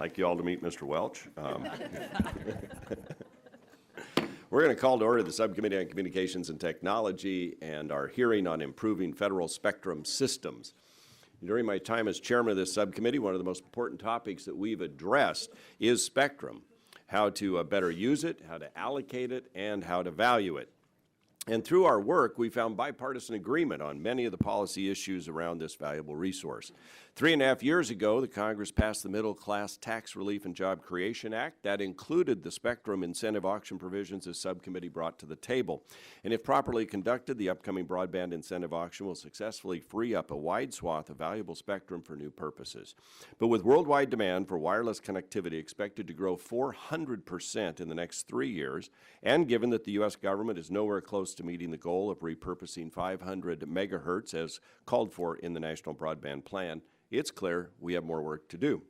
like you all to meet Mr. Welch. We're going to call to order the Subcommittee on Communications and Technology and our hearing on improving federal spectrum systems. During my time as chairman of this subcommittee, one of the most important topics that we've addressed is spectrum, how to better use it, how to allocate it, and how to value it. And through our work, we found bipartisan agreement on many of the policy issues around this valuable resource. 3.5 years ago, the Congress passed the Middle Class Tax Relief and Job Creation Act. That included the spectrum incentive auction provisions this subcommittee brought to the table. And if properly conducted, the upcoming broadband incentive auction will successfully free up a wide swath of valuable spectrum for new purposes. But with worldwide demand for wireless connectivity expected to grow 400% in the next 3 years, and given that the U.S. government is nowhere close to meeting the goal of repurposing 500 megahertz as called for in the National Broadband Plan, it's clear we have more work to do.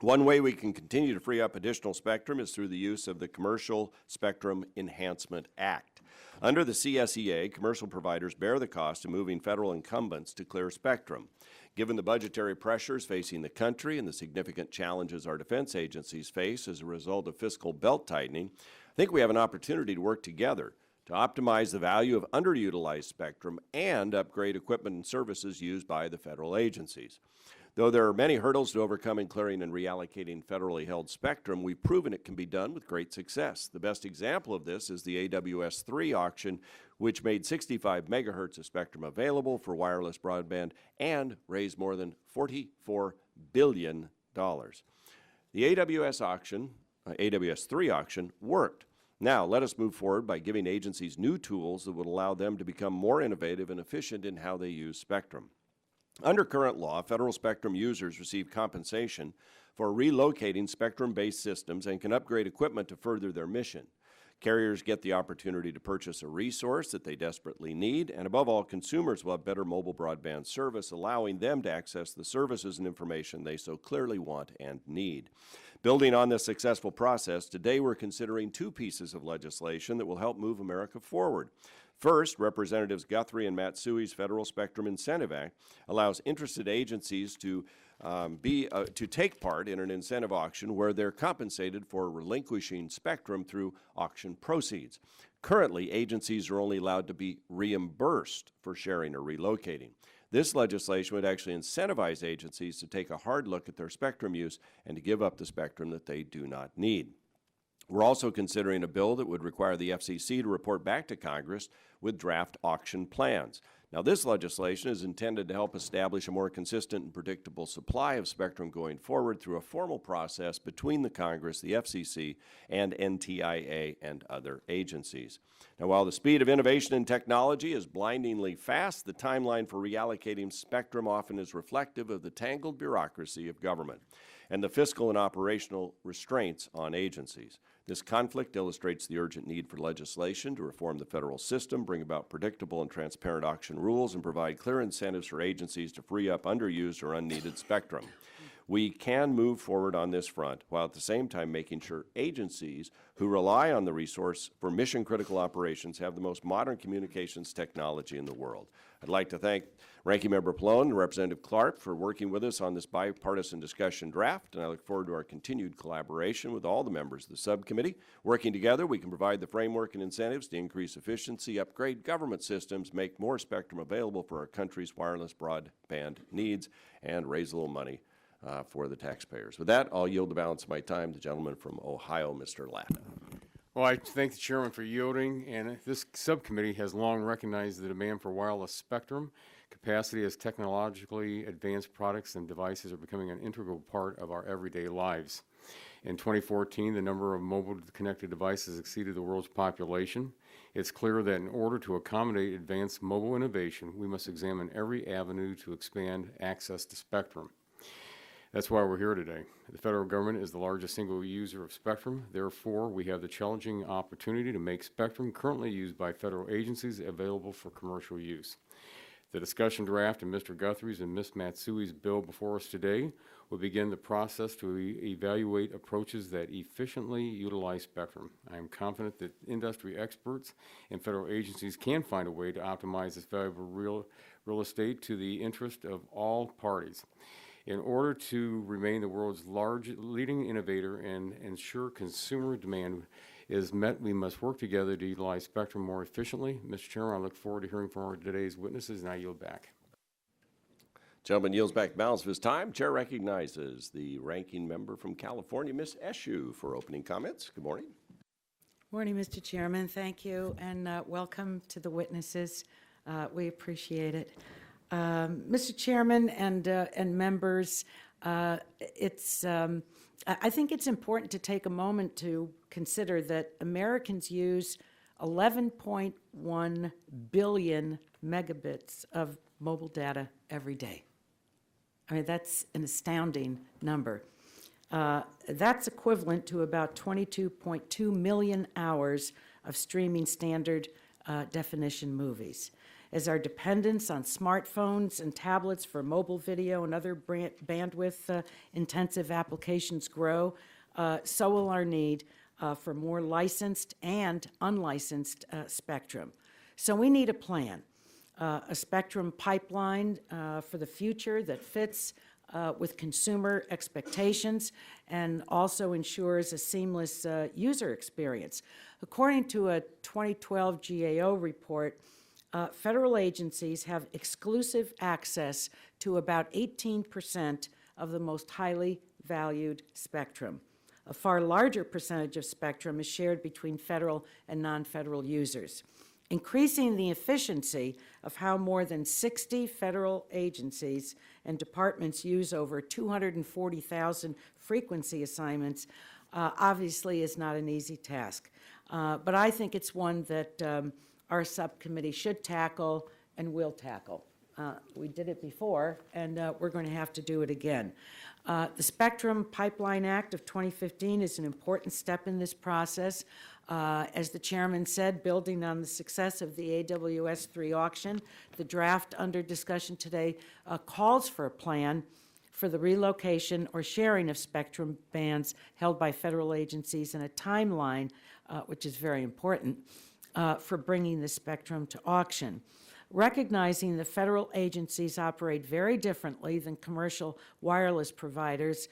One way we can continue to free up additional spectrum is through the use of the Commercial Spectrum Enhancement Act. Under the CSEA, commercial providers bear the cost of moving federal incumbents to clear spectrum. Given the budgetary pressures facing the country and the significant challenges our defense agencies face as a result of fiscal belt-tightening, I think we have an opportunity to work together to optimize the value of underutilized spectrum and upgrade equipment and services used by the federal agencies. Though there are many hurdles to overcome in clearing and reallocating federally held spectrum, we've proven it can be done with great success. The best example of this is the AWS-3 auction, which made 65 megahertz of spectrum available for wireless broadband and raised more than $44 billion. The AWS-3 auction worked. Now, let us move forward by giving agencies new tools that would allow them to become more innovative and efficient in how they use spectrum. Under current law, federal spectrum users receive compensation for relocating spectrum-based systems and can upgrade equipment to further their mission. Carriers get the opportunity to purchase a resource that they desperately need, and above all, consumers will have better mobile broadband service, allowing them to access the services and information they so clearly want and need. Building on this successful process, today we're considering two pieces of legislation that will help move America forward. First, Representatives Guthrie and Matsui's Federal Spectrum Incentive Act allows interested agencies to take part in an incentive auction where they're compensated for relinquishing spectrum through auction proceeds. Currently, agencies are only allowed to be reimbursed for sharing or relocating. This legislation would actually incentivize agencies to take a hard look at their spectrum use and to give up the spectrum that they do not need. We're also considering a bill that would require the FCC to report back to Congress with draft auction plans. Now, this legislation is intended to help establish a more consistent and predictable supply of spectrum going forward through a formal process between the Congress, the FCC, and NTIA and other agencies. Now, while the speed of innovation and technology is blindingly fast, the timeline for reallocating spectrum often is reflective of the tangled bureaucracy of government and the fiscal and operational restraints on agencies. This conflict illustrates the urgent need for legislation to reform the federal system, bring about predictable and transparent auction rules, and provide clear incentives for agencies to free up underused or unneeded spectrum. We can move forward on this front while at the same time making sure agencies who rely on the resource for mission-critical operations have the most modern communications technology in the world. I'd like to thank Ranking Member Pallone and Representative Clark for working with us on this bipartisan discussion draft, and I look forward to our continued collaboration with all the members of the subcommittee. Working together, we can provide the framework and incentives to increase efficiency, upgrade government systems, make more spectrum available for our country's wireless broadband needs, and raise a little money for the taxpayers. With that, I'll yield the balance of my time to the gentleman from Ohio, Mr. Latta. Well, I thank the chairman for yielding, and this subcommittee has long recognized the demand for wireless spectrum capacity as technologically advanced products and devices are becoming an integral part of our everyday lives. In 2014, the number of mobile connected devices exceeded the world's population. It's clear that in order to accommodate advanced mobile innovation, we must examine every avenue to expand access to spectrum. That's why we're here today. The federal government is the largest single user of spectrum. Therefore, we have the challenging opportunity to make spectrum currently used by federal agencies available for commercial use. The discussion draft in Mr. Guthrie's and Ms. Matsui's bill before us today will begin the process to evaluate approaches that efficiently utilize spectrum. I am confident that industry experts and federal agencies can find a way to optimize this valuable real estate to the interest of all parties. In order to remain the world's leading innovator and ensure consumer demand is met, we must work together to utilize spectrum more efficiently. Mr. Chairman, I look forward to hearing from today's witnesses, and I yield back. Gentleman yields back the balance of his time. Chair recognizes the ranking member from California, Ms. Eshoo, for opening comments. Good morning. Morning, Mr. Chairman. Thank you, and welcome to the witnesses. We appreciate it. Mr. Chairman and members, I think it's important to take a moment to consider that Americans use 11.1 billion megabits of mobile data every day. I mean, that's an astounding number. That's equivalent to about 22.2 million hours of streaming standard definition movies. As our dependence on smartphones and tablets for mobile video and other bandwidth intensive applications grow, so will our need for more licensed and unlicensed spectrum. So we need a plan, a spectrum pipeline for the future that fits with consumer expectations and also ensures a seamless user experience. According to a 2012 GAO report, federal agencies have exclusive access to about 18% of the most highly valued spectrum. A far larger percentage of spectrum is shared between federal and non-federal users. Increasing the efficiency of how more than 60 federal agencies and departments use over 240,000 frequency assignments obviously is not an easy task. But I think it's one that our subcommittee should tackle and will tackle. We did it before, and we're going to have to do it again. The Spectrum Pipeline Act of 2015 is an important step in this process. As the chairman said, building on the success of the AWS-3 auction, the draft under discussion today calls for a plan for the relocation or sharing of spectrum bands held by federal agencies and a timeline, which is very important, for bringing the spectrum to auction. Recognizing the federal agencies operate very differently than commercial wireless providers,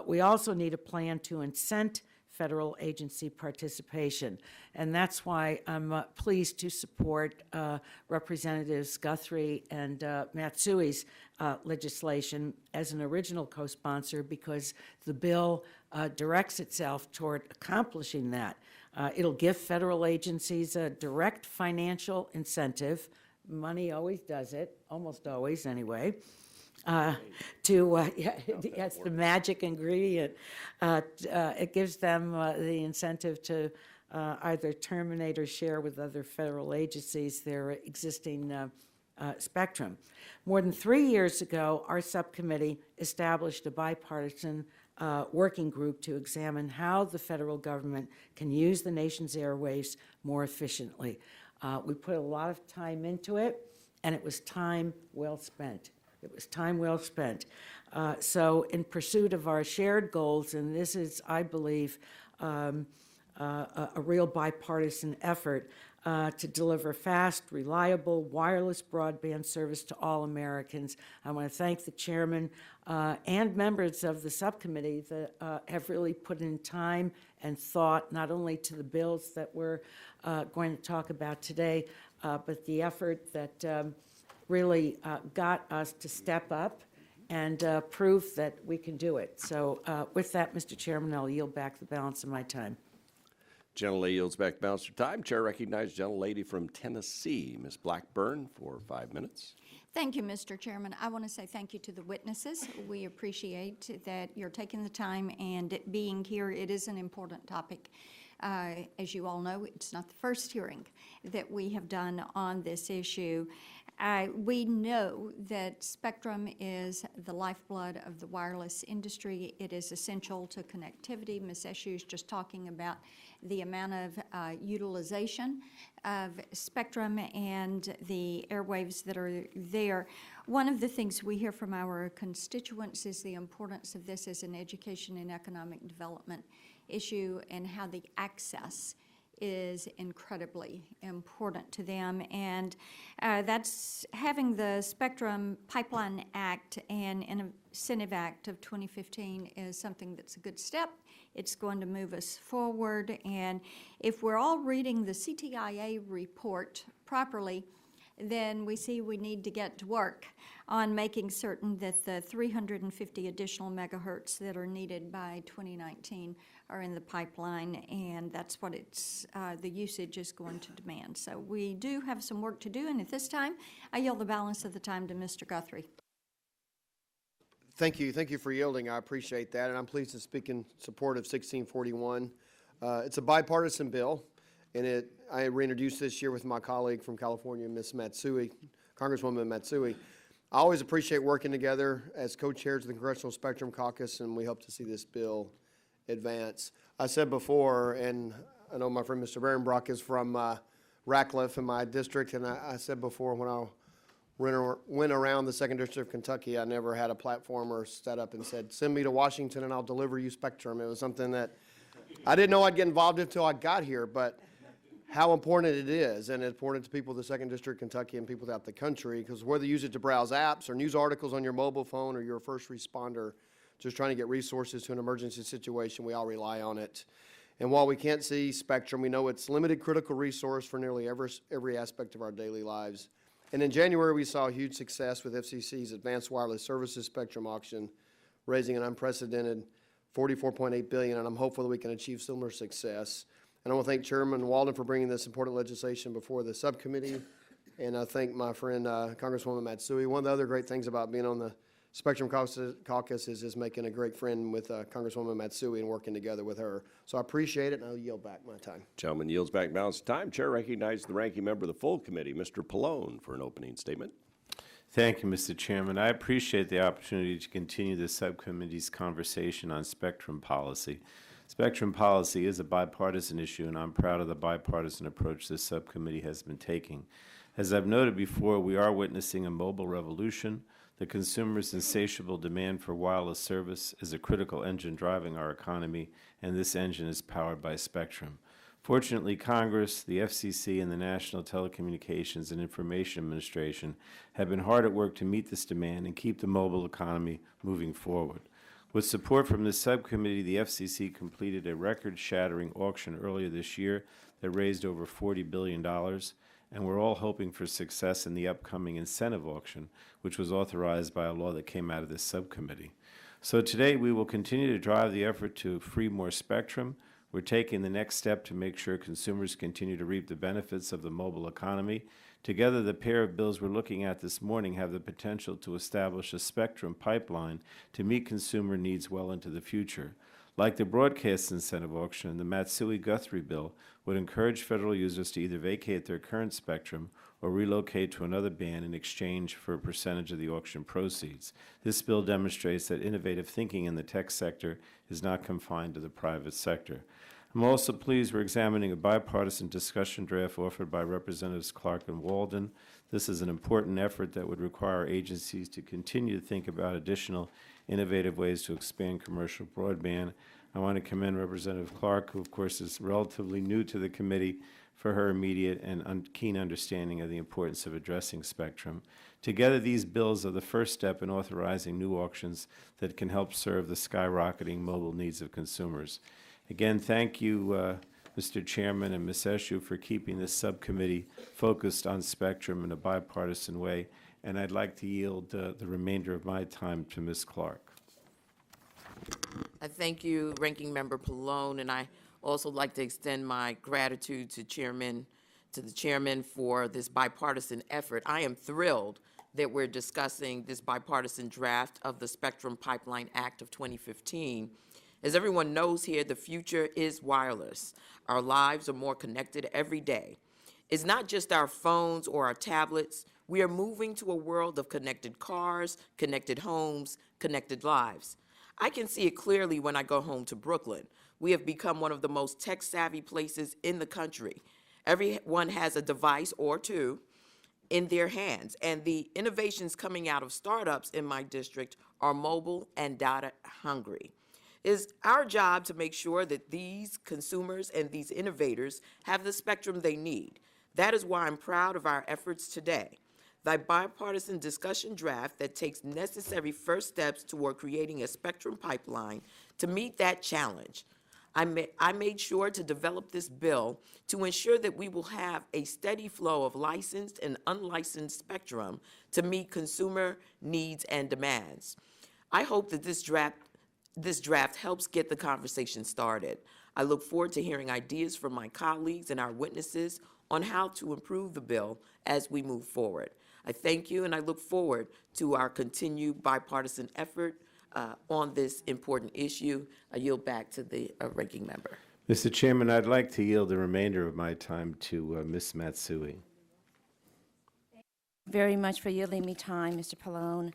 we also need a plan to incent federal agency participation. And that's why I'm pleased to support Representatives Guthrie and Matsui's legislation as an original co-sponsor, because the bill directs itself toward accomplishing that. It'll give federal agencies a direct financial incentive. Money always does it, almost always anyway. That's the magic ingredient. It gives them the incentive to either terminate or share with other federal agencies their existing spectrum. More than 3 years ago, our subcommittee established a bipartisan working group to examine how the federal government can use the nation's airwaves more efficiently. We put a lot of time into it, and it was time well spent. It was time well spent. So in pursuit of our shared goals, and this is, I believe, a real bipartisan effort to deliver fast, reliable, wireless broadband service to all Americans. I want to thank the chairman and members of the subcommittee that have really put in time and thought not only to the bills that we're going to talk about today, but the effort that really got us to step up and prove that we can do it. So with that, Mr. Chairman, I'll yield back the balance of my time. Gentlelady yields back the balance of time. Chair recognizes Gentlelady from Tennessee, Ms. Blackburn, for 5 minutes. Thank you, Mr. Chairman. I want to say thank you to the witnesses. We appreciate that you're taking the time and being here. It is an important topic. As you all know, it's not the first hearing that we have done on this issue. We know that spectrum is the lifeblood of the wireless industry. It is essential to connectivity. Ms. Eshoo is just talking about the amount of utilization of spectrum and the airwaves that are there. One of the things we hear from our constituents is the importance of this as an education and economic development issue, and how the access is incredibly important to them. And that's having the Spectrum Pipeline Act and Senate Act of 2015 is something that's a good step. It's going to move us forward, and if we're all reading the CTIA report properly, then we see we need to get to work on making certain that the 350 additional megahertz that are needed by 2019 are in the pipeline, and that's what the usage is going to demand. So we do have some work to do, and at this time, I yield the balance of the time to Mr. Guthrie. Thank you. Thank you for yielding. I appreciate that, and I'm pleased to speak in support of 1641. It's a bipartisan bill, and I reintroduced this year with my colleague from California, Ms. Matsui, Congresswoman Matsui. I always appreciate working together as co-chairs of the Congressional Spectrum Caucus, and we hope to see this bill advance. I said before, and I know my friend Mr. Berenbrock is from Ratcliffe in my district, and I said before when I went around the 2nd District of Kentucky, I never had a platformer set up and said, send me to Washington and I'll deliver you Spectrum. It was something that I didn't know I'd get involved in until I got here, but how important it is, and it's important to people of the 2nd District of Kentucky and people throughout the country, because whether you use it to browse apps or news articles on your mobile phone or you're a first responder just trying to get resources to an emergency situation, we all rely on it. And while we can't see Spectrum, we know it's a limited critical resource for nearly every aspect of our daily lives. And in January, we saw huge success with FCC's Advanced Wireless Services Spectrum auction, raising an unprecedented $44.8 billion, and I'm hopeful that we can achieve similar success. And I want to thank Chairman Walden for bringing this important legislation before the subcommittee, and I thank my friend Congresswoman Matsui. One of the other great things about being on the Spectrum Caucus is making a great friend with Congresswoman Matsui and working together with her. So I appreciate it, and I'll yield back my time. Gentleman yields back balance of time. Chair recognizes the ranking member of the full committee, Mr. Pallone, for an opening statement. Thank you, Mr. Chairman. I appreciate the opportunity to continue the subcommittee's conversation on spectrum policy. Spectrum policy is a bipartisan issue, and I'm proud of the bipartisan approach this subcommittee has been taking. As I've noted before, we are witnessing a mobile revolution. The consumer's insatiable demand for wireless service is a critical engine driving our economy, and this engine is powered by Spectrum. Fortunately, Congress, the FCC, and the National Telecommunications and Information Administration have been hard at work to meet this demand and keep the mobile economy moving forward. With support from this subcommittee, the FCC completed a record-shattering auction earlier this year that raised over $40 billion, and we're all hoping for success in the upcoming incentive auction, which was authorized by a law that came out of this subcommittee. So today, we will continue to drive the effort to free more spectrum. We're taking the next step to make sure consumers continue to reap the benefits of the mobile economy. Together, the pair of bills we're looking at this morning have the potential to establish a spectrum pipeline to meet consumer needs well into the future. Like the broadcast incentive auction, the Matsui-Guthrie bill would encourage federal users to either vacate their current spectrum or relocate to another band in exchange for a percentage of the auction proceeds. This bill demonstrates that innovative thinking in the tech sector is not confined to the private sector. I'm also pleased we're examining a bipartisan discussion draft offered by Representatives Clark and Walden. This is an important effort that would require agencies to continue to think about additional innovative ways to expand commercial broadband. I want to commend Representative Clark, who of course is relatively new to the committee, for her immediate and keen understanding of the importance of addressing spectrum. Together, these bills are the first step in authorizing new auctions that can help serve the skyrocketing mobile needs of consumers. Again, thank you, Mr. Chairman and Ms. Eshoo, for keeping this subcommittee focused on spectrum in a bipartisan way, and I'd like to yield the remainder of my time to Ms. Clark. I thank you, Ranking Member Pallone, and I also like to extend my gratitude to the chairman for this bipartisan effort. I am thrilled that we're discussing this bipartisan draft of the Spectrum Pipeline Act of 2015. As everyone knows here, the future is wireless. Our lives are more connected every day. It's not just our phones or our tablets. We are moving to a world of connected cars, connected homes, connected lives. I can see it clearly when I go home to Brooklyn. We have become one of the most tech-savvy places in the country. Everyone has a device or two in their hands, and the innovations coming out of startups in my district are mobile and data hungry. It's our job to make sure that these consumers and these innovators have the spectrum they need. That is why I'm proud of our efforts today. the bipartisan discussion draft that takes necessary first steps toward creating a spectrum pipeline to meet that challenge. I made sure to develop this bill to ensure that we will have a steady flow of licensed and unlicensed spectrum to meet consumer needs and demands. I hope that this draft helps get the conversation started. I look forward to hearing ideas from my colleagues and our witnesses on how to improve the bill as we move forward. I thank you, and I look forward to our continued bipartisan effort on this important issue. I yield back to the ranking member. Mr. Chairman, I'd like to yield the remainder of my time to Ms. Matsui. Very much for yielding me time, Mr. Pallone.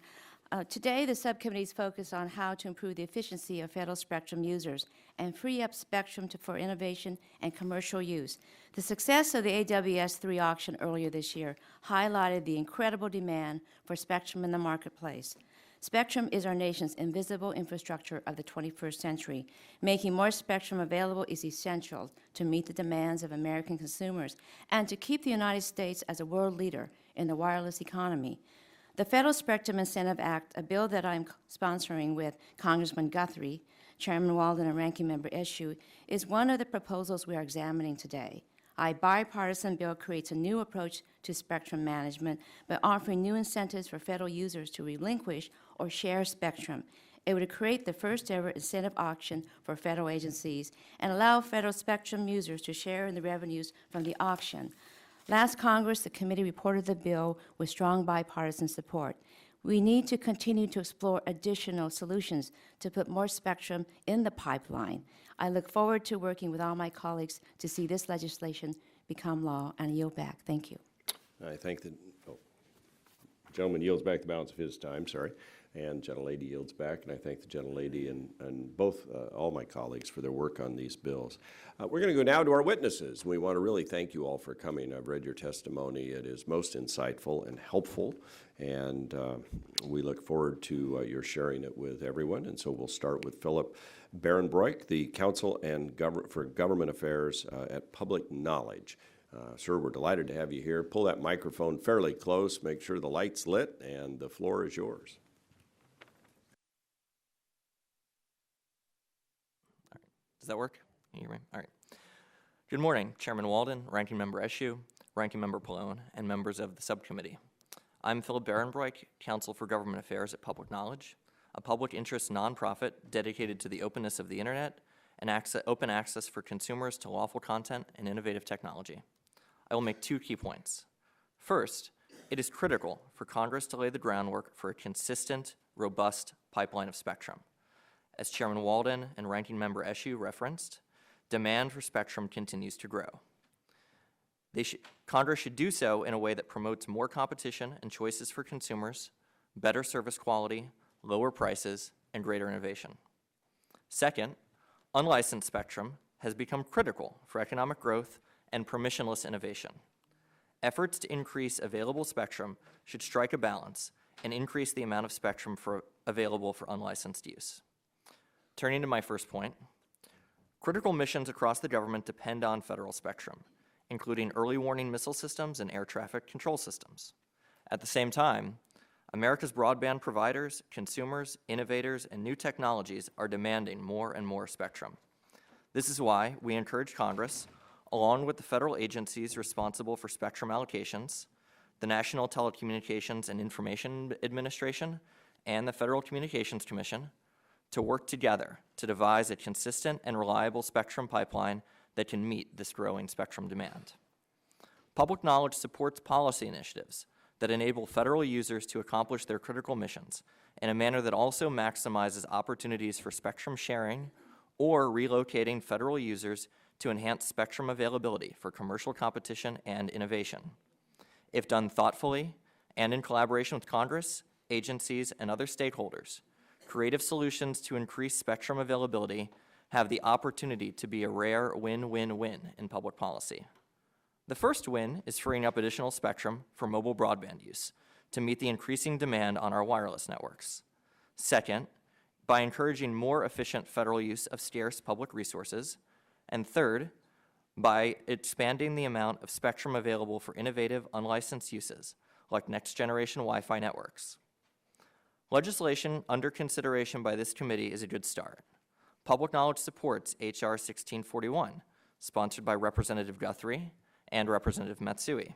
Today, the subcommittee is focused on how to improve the efficiency of federal spectrum users and free up spectrum for innovation and commercial use. The success of the AWS-3 auction earlier this year highlighted the incredible demand for spectrum in the marketplace. Spectrum is our nation's invisible infrastructure of the 21st century. Making more spectrum available is essential to meet the demands of American consumers and to keep the United States as a world leader in the wireless economy. The Federal Spectrum Incentive Act, a bill that I'm sponsoring with Congressman Guthrie, Chairman Walden, and Ranking Member Eshoo, is one of the proposals we are examining today. Our bipartisan bill creates a new approach to spectrum management by offering new incentives for federal users to relinquish or share spectrum. It would create the first ever incentive auction for federal agencies and allow federal spectrum users to share in the revenues from the auction. Last Congress, the committee reported the bill with strong bipartisan support. We need to continue to explore additional solutions to put more spectrum in the pipeline. I look forward to working with all my colleagues to see this legislation become law, and I yield back. Thank you. I thank the gentleman yields back the balance of his time, sorry, and gentlelady yields back, and I thank the gentlelady and both, all my colleagues for their work on these bills. We're going to go now to our witnesses. We want to really thank you all for coming. I've read your testimony. It is most insightful and helpful, and we look forward to your sharing it with everyone. And so we'll start with Philip Barenbroek, the Counsel for Government Affairs at Public Knowledge. Sir, we're delighted to have you here. Pull that microphone fairly close, make sure the light's lit, and the floor is yours. Does that work? Can you hear me? All right. Good morning, Chairman Walden, Ranking Member Eshoo, Ranking Member Pallone, and members of the subcommittee. I'm Philip Barenbroek, Counsel for Government Affairs at Public Knowledge, a public interest nonprofit dedicated to the openness of the internet and open access for consumers to lawful content and innovative technology. I will make 2 key points. First, it is critical for Congress to lay the groundwork for a consistent, robust pipeline of spectrum. As Chairman Walden and Ranking Member Eshoo referenced, demand for spectrum continues to grow. Congress should do so in a way that promotes more competition and choices for consumers, better service quality, lower prices, and greater innovation. Second, unlicensed spectrum has become critical for economic growth and permissionless innovation. Efforts to increase available spectrum should strike a balance and increase the amount of spectrum available for unlicensed use. Turning to my first point, critical missions across the government depend on federal spectrum, including early warning missile systems and air traffic control systems. At the same time, America's broadband providers, consumers, innovators, and new technologies are demanding more and more spectrum. This is why we encourage Congress, along with the federal agencies responsible for spectrum allocations, the National Telecommunications and Information Administration, and the Federal Communications Commission, to work together to devise a consistent and reliable spectrum pipeline that can meet this growing spectrum demand. Public Knowledge supports policy initiatives that enable federal users to accomplish their critical missions in a manner that also maximizes opportunities for spectrum sharing or relocating federal users to enhance spectrum availability for commercial competition and innovation. If done thoughtfully and in collaboration with Congress, agencies, and other stakeholders, creative solutions to increase spectrum availability have the opportunity to be a rare win-win-win in public policy. The first win is freeing up additional spectrum for mobile broadband use to meet the increasing demand on our wireless networks. Second, by encouraging more efficient federal use of scarce public resources. And third, by expanding the amount of spectrum available for innovative, unlicensed uses, like next-generation Wi-Fi networks. Legislation under consideration by this committee is a good start. Public knowledge supports H.R. 1641, sponsored by Representative Guthrie and Representative Matsui,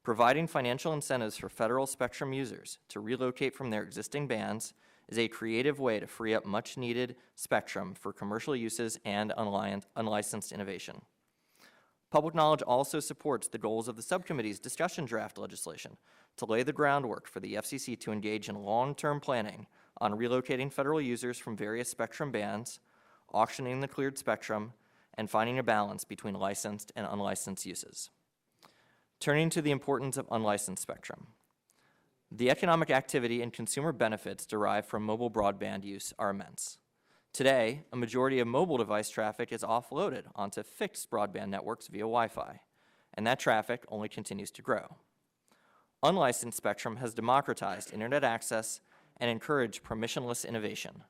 providing financial incentives for federal spectrum users to relocate from their existing bands is a creative way to free up much-needed spectrum for commercial uses and unlicensed innovation. Public knowledge also supports the goals of the subcommittee's discussion draft legislation to lay the groundwork for the FCC to engage in long-term planning on relocating federal users from various spectrum bands, auctioning the cleared spectrum, and finding a balance between licensed and unlicensed uses. Turning to the importance of unlicensed spectrum. The economic activity and consumer benefits derived from mobile broadband use are immense. Today, a majority of mobile device traffic is offloaded onto fixed broadband networks via Wi-Fi, and that traffic only continues to grow. Unlicensed spectrum has democratized internet access and encouraged permissionless innovation.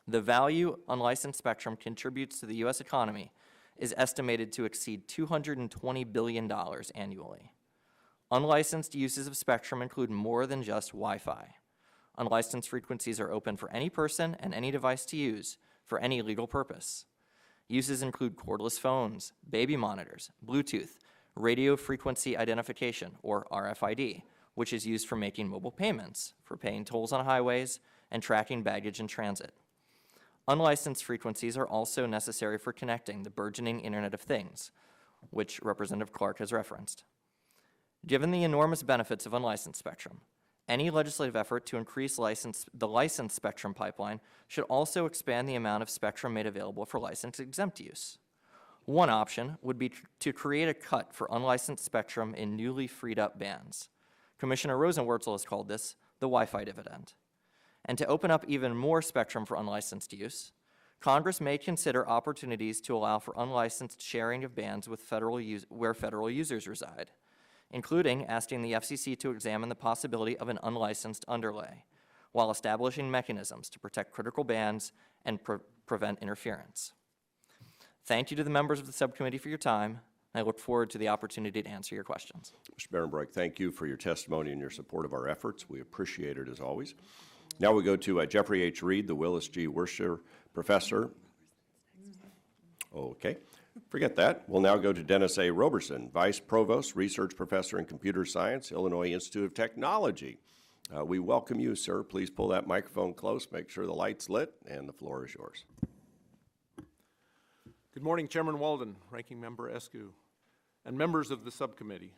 The value unlicensed spectrum contributes to the U.S. economy is estimated to exceed $220 billion annually. Unlicensed uses of spectrum include more than just Wi-Fi. Unlicensed frequencies are open for any person and any device to use for any legal purpose. Uses include cordless phones, baby monitors, Bluetooth, radio frequency identification, or RFID, which is used for making mobile payments, for paying tolls on highways, and tracking baggage in transit. Unlicensed frequencies are also necessary for connecting the burgeoning Internet of Things, which Representative Clark has referenced. Given the enormous benefits of unlicensed spectrum, any legislative effort to increase the licensed spectrum pipeline should also expand the amount of spectrum made available for license-exempt use. One option would be to create a cut for unlicensed spectrum in newly freed-up bands. Commissioner Rosenwortzel has called this the Wi-Fi dividend. And to open up even more spectrum for unlicensed use, Congress may consider opportunities to allow for unlicensed sharing of bands with where federal users reside, including asking the FCC to examine the possibility of an unlicensed underlay, while establishing mechanisms to protect critical bands and prevent interference. Thank you to the members of the subcommittee for your time. I look forward to the opportunity to answer your questions. Mr. Behrenbroek, thank you for your testimony and your support of our efforts. We appreciate it as always. Now we go to Jeffrey H. Reed, the Willis G. Worcester Professor. Okay. Forget that. We'll now go to Dennis A. Roberson, Vice Provost, Research Professor in Computer Science, Illinois Institute of Technology. We welcome you, sir. Please pull that microphone close, make sure the light's lit, and the floor is yours. Good morning, Chairman Walden, Ranking Member Eskew, and members of the subcommittee.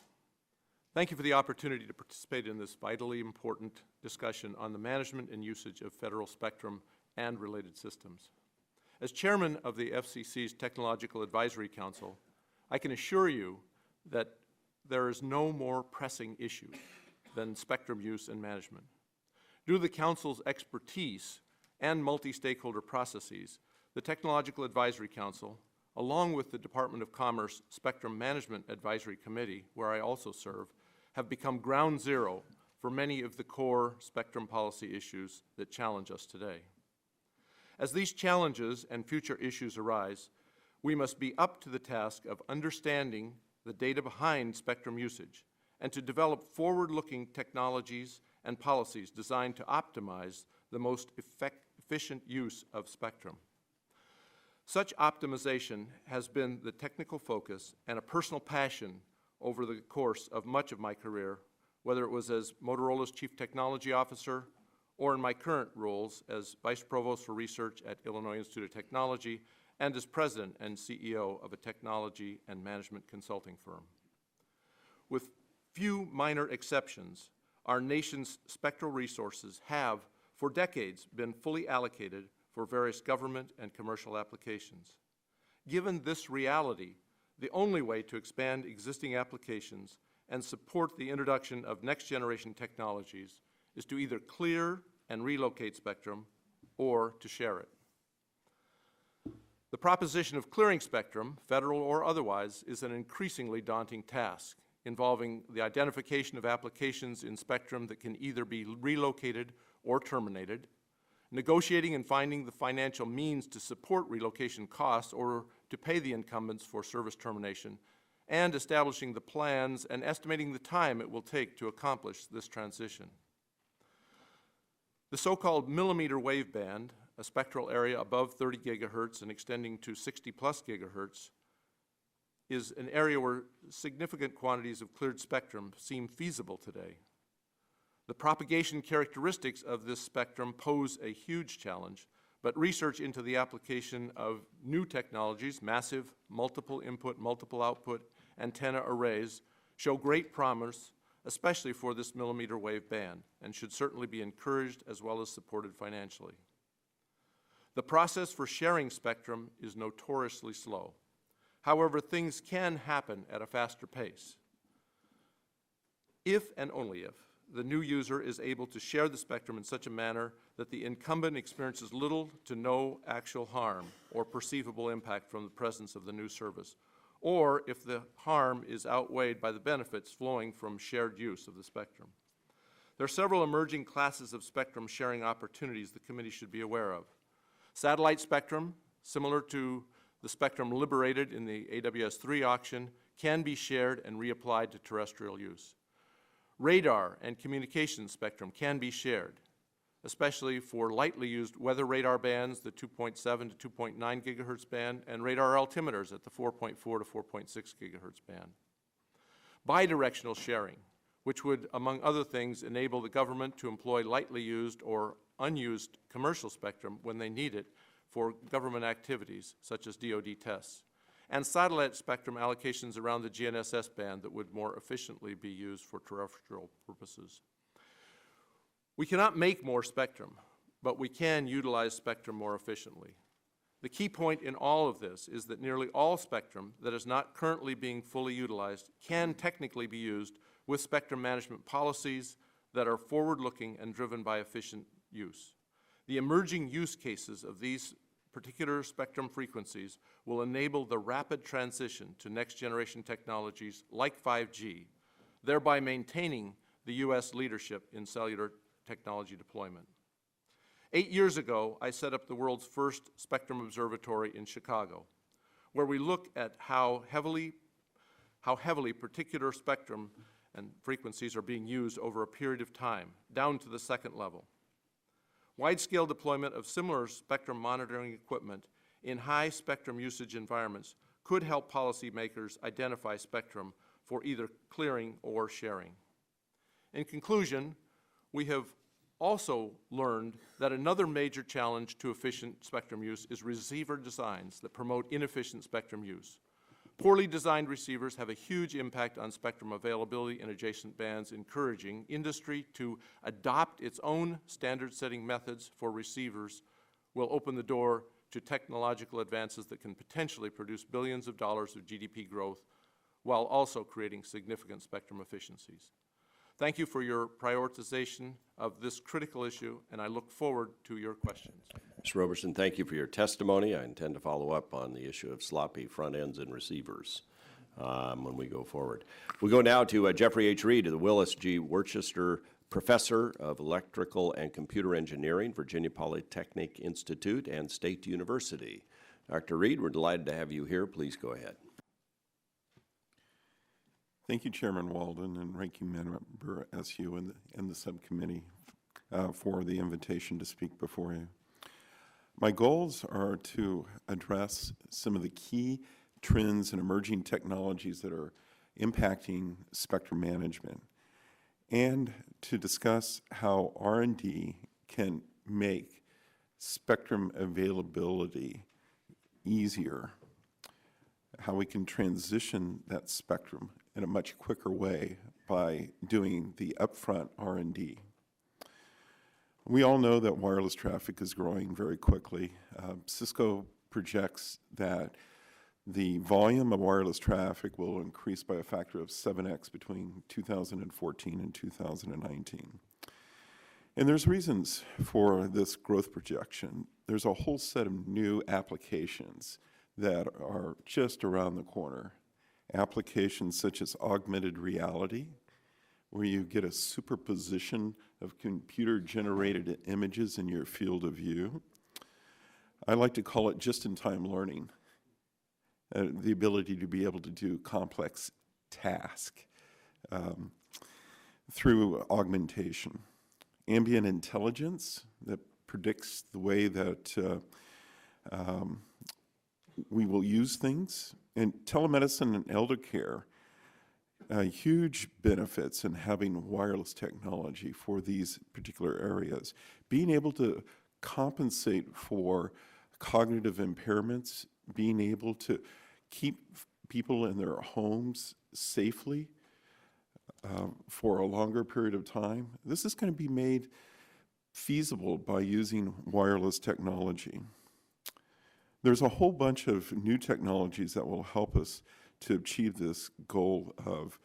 Thank you for the opportunity to participate in this vitally important discussion on the management and usage of federal spectrum and related systems. As chairman of the FCC's Technological Advisory Council, I can assure you that there is no more pressing issue than spectrum use and management. Due to the Council's expertise and multi-stakeholder processes, the Technological Advisory Council, along with the Department of Commerce Spectrum Management Advisory Committee, where I also serve, have become ground zero for many of the core spectrum policy issues that challenge us today. As these challenges and future issues arise, we must be up to the task of understanding the data behind spectrum usage and to develop forward-looking technologies and policies designed to optimize the most efficient use of spectrum. Such optimization has been the technical focus and a personal passion over the course of much of my career, whether it was as Motorola's Chief Technology Officer or in my current roles as Vice Provost for Research at Illinois Institute of Technology and as President and CEO of a technology and management consulting firm. With few minor exceptions, our nation's spectral resources have, for decades, been fully allocated for various government and commercial applications. Given this reality, the only way to expand existing applications and support the introduction of next-generation technologies is to either clear and relocate spectrum or to share it. The proposition of clearing spectrum, federal or otherwise, is an increasingly daunting task involving the identification of applications in spectrum that can either be relocated or terminated, negotiating and finding the financial means to support relocation costs or to pay the incumbents for service termination, and establishing the plans and estimating the time it will take to accomplish this transition. The so-called millimeter wave band, a spectral area above 30 gigahertz and extending to 60-plus gigahertz, is an area where significant quantities of cleared spectrum seem feasible today. The propagation characteristics of this spectrum pose a huge challenge, but research into the application of new technologies, massive multiple input, multiple output antenna arrays, show great promise, especially for this millimeter wave band, and should certainly be encouraged as well as supported financially. The process for sharing spectrum is notoriously slow. However, things can happen at a faster pace. If and only if the new user is able to share the spectrum in such a manner that the incumbent experiences little to no actual harm or perceivable impact from the presence of the new service, or if the harm is outweighed by the benefits flowing from shared use of the spectrum. There are several emerging classes of spectrum sharing opportunities the committee should be aware of. Satellite spectrum, similar to the spectrum liberated in the AWS-3 auction, can be shared and reapplied to terrestrial use. Radar and communication spectrum can be shared, especially for lightly used weather radar bands, the 2.7 to 2.9 gigahertz band, and radar altimeters at the 4.4 to 4.6 gigahertz band. Bidirectional sharing, which would, among other things, enable the government to employ lightly used or unused commercial spectrum when they need it for government activities, such as DoD tests, and satellite spectrum allocations around the GNSS band that would more efficiently be used for terrestrial purposes. We cannot make more spectrum, but we can utilize spectrum more efficiently. The key point in all of this is that nearly all spectrum that is not currently being fully utilized can technically be used with spectrum management policies that are forward-looking and driven by efficient use. The emerging use cases of these particular spectrum frequencies will enable the rapid transition to next-generation technologies like 5G, thereby maintaining the U.S. leadership in cellular technology deployment. 8 years ago, I set up the world's first Spectrum Observatory in Chicago, where we look at how heavily particular spectrum and frequencies are being used over a period of time, down to the second level. Wide-scale deployment of similar spectrum monitoring equipment in high spectrum usage environments could help policymakers identify spectrum for either clearing or sharing. In conclusion, we have also learned that another major challenge to efficient spectrum use is receiver designs that promote inefficient spectrum use. Poorly designed receivers have a huge impact on spectrum availability in adjacent bands, encouraging industry to adopt its own standard-setting methods for receivers will open the door to technological advances that can potentially produce billions of dollars of GDP growth while also creating significant spectrum efficiencies. Thank you for your prioritization of this critical issue, and I look forward to your questions. Mr. Roberson, thank you for your testimony. I intend to follow up on the issue of sloppy front ends and receivers when we go forward. We go now to Jeffrey H. Reed, the Willis G. Worcester Professor of Electrical and Computer Engineering, Virginia Polytechnic Institute and State University. Dr. Reed, we're delighted to have you here. Please go ahead. Thank you, Chairman Walden and Ranking Member SU and the subcommittee for the invitation to speak before you. My goals are to address some of the key trends and emerging technologies that are impacting spectrum management, and to discuss how R&D can make spectrum availability easier, how we can transition that spectrum in a much quicker way by doing the upfront R&D. We all know that wireless traffic is growing very quickly. Cisco projects that the volume of wireless traffic will increase by a factor of 7x between 2014 and 2019. And there's reasons for this growth projection. There's a whole set of new applications that are just around the corner. Applications such as augmented reality, where you get a superposition of computer-generated images in your field of view. I like to call it just-in-time learning. the ability to be able to do complex tasks through augmentation. Ambient intelligence that predicts the way that we will use things. And telemedicine and elder care, huge benefits in having wireless technology for these particular areas. Being able to compensate for cognitive impairments, being able to keep people in their homes safely for a longer period of time. This is going to be made feasible by using wireless technology. There's a whole bunch of new technologies that will help us to achieve this goal of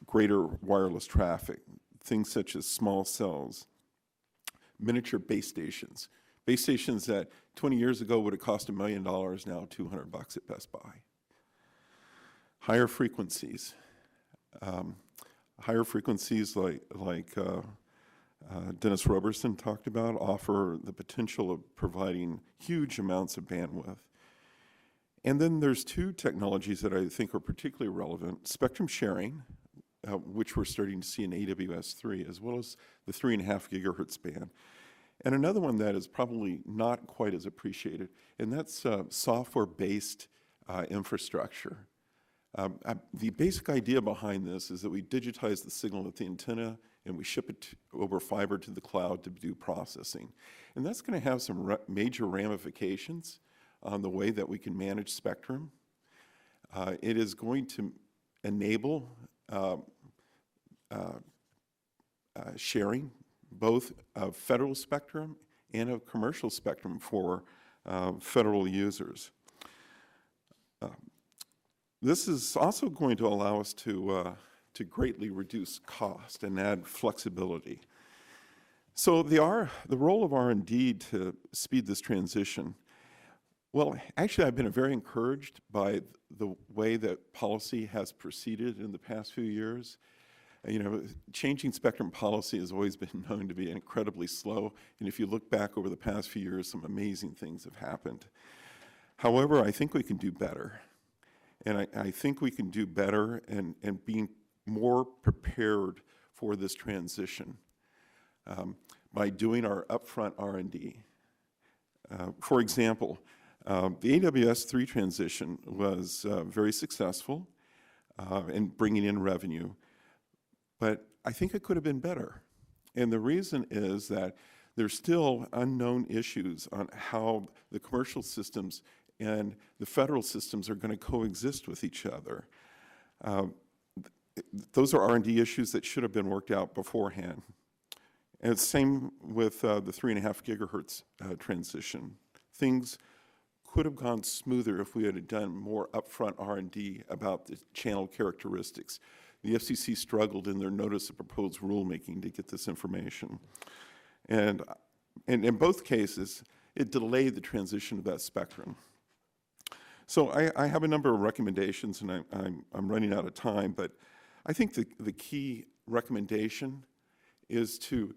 greater wireless traffic, things such as small cells, miniature base stations that 20 years ago would have cost $1 million, now $200 at Best Buy. Higher frequencies like Dennis Roberson talked about offer the potential of providing huge amounts of bandwidth. And then there's two technologies that I think are particularly relevant: spectrum sharing, which we're starting to see in AWS-3, as well as the 3.5 gigahertz band. And another one that is probably not quite as appreciated, and that's software-based infrastructure. The basic idea behind this is that we digitize the signal at the antenna and we ship it over fiber to the cloud to do processing. And that's going to have some major ramifications on the way that we can manage spectrum. It is going to enable sharing both of federal spectrum and of commercial spectrum for federal users. This is also going to allow us to greatly reduce cost and add flexibility. So the role of R&D to speed this transition, well, actually I've been very encouraged by the way that policy has proceeded in the past few years. You know, changing spectrum policy has always been known to be incredibly slow, and if you look back over the past few years, some amazing things have happened. However, I think we can do better. And I think we can do better and being more prepared for this transition by doing our upfront R&D. For example, the AWS-3 transition was very successful in bringing in revenue, but I think it could have been better. And the reason is that there's still unknown issues on how the commercial systems and the federal systems are going to coexist with each other. Those are R&D issues that should have been worked out beforehand. And it's the same with the 3.5 gigahertz transition. Things could have gone smoother if we had done more upfront R&D about the channel characteristics. The FCC struggled in their notice of proposed rulemaking to get this information. And in both cases, it delayed the transition of that spectrum. So I have a number of recommendations, and I'm running out of time, but I think the key recommendation is to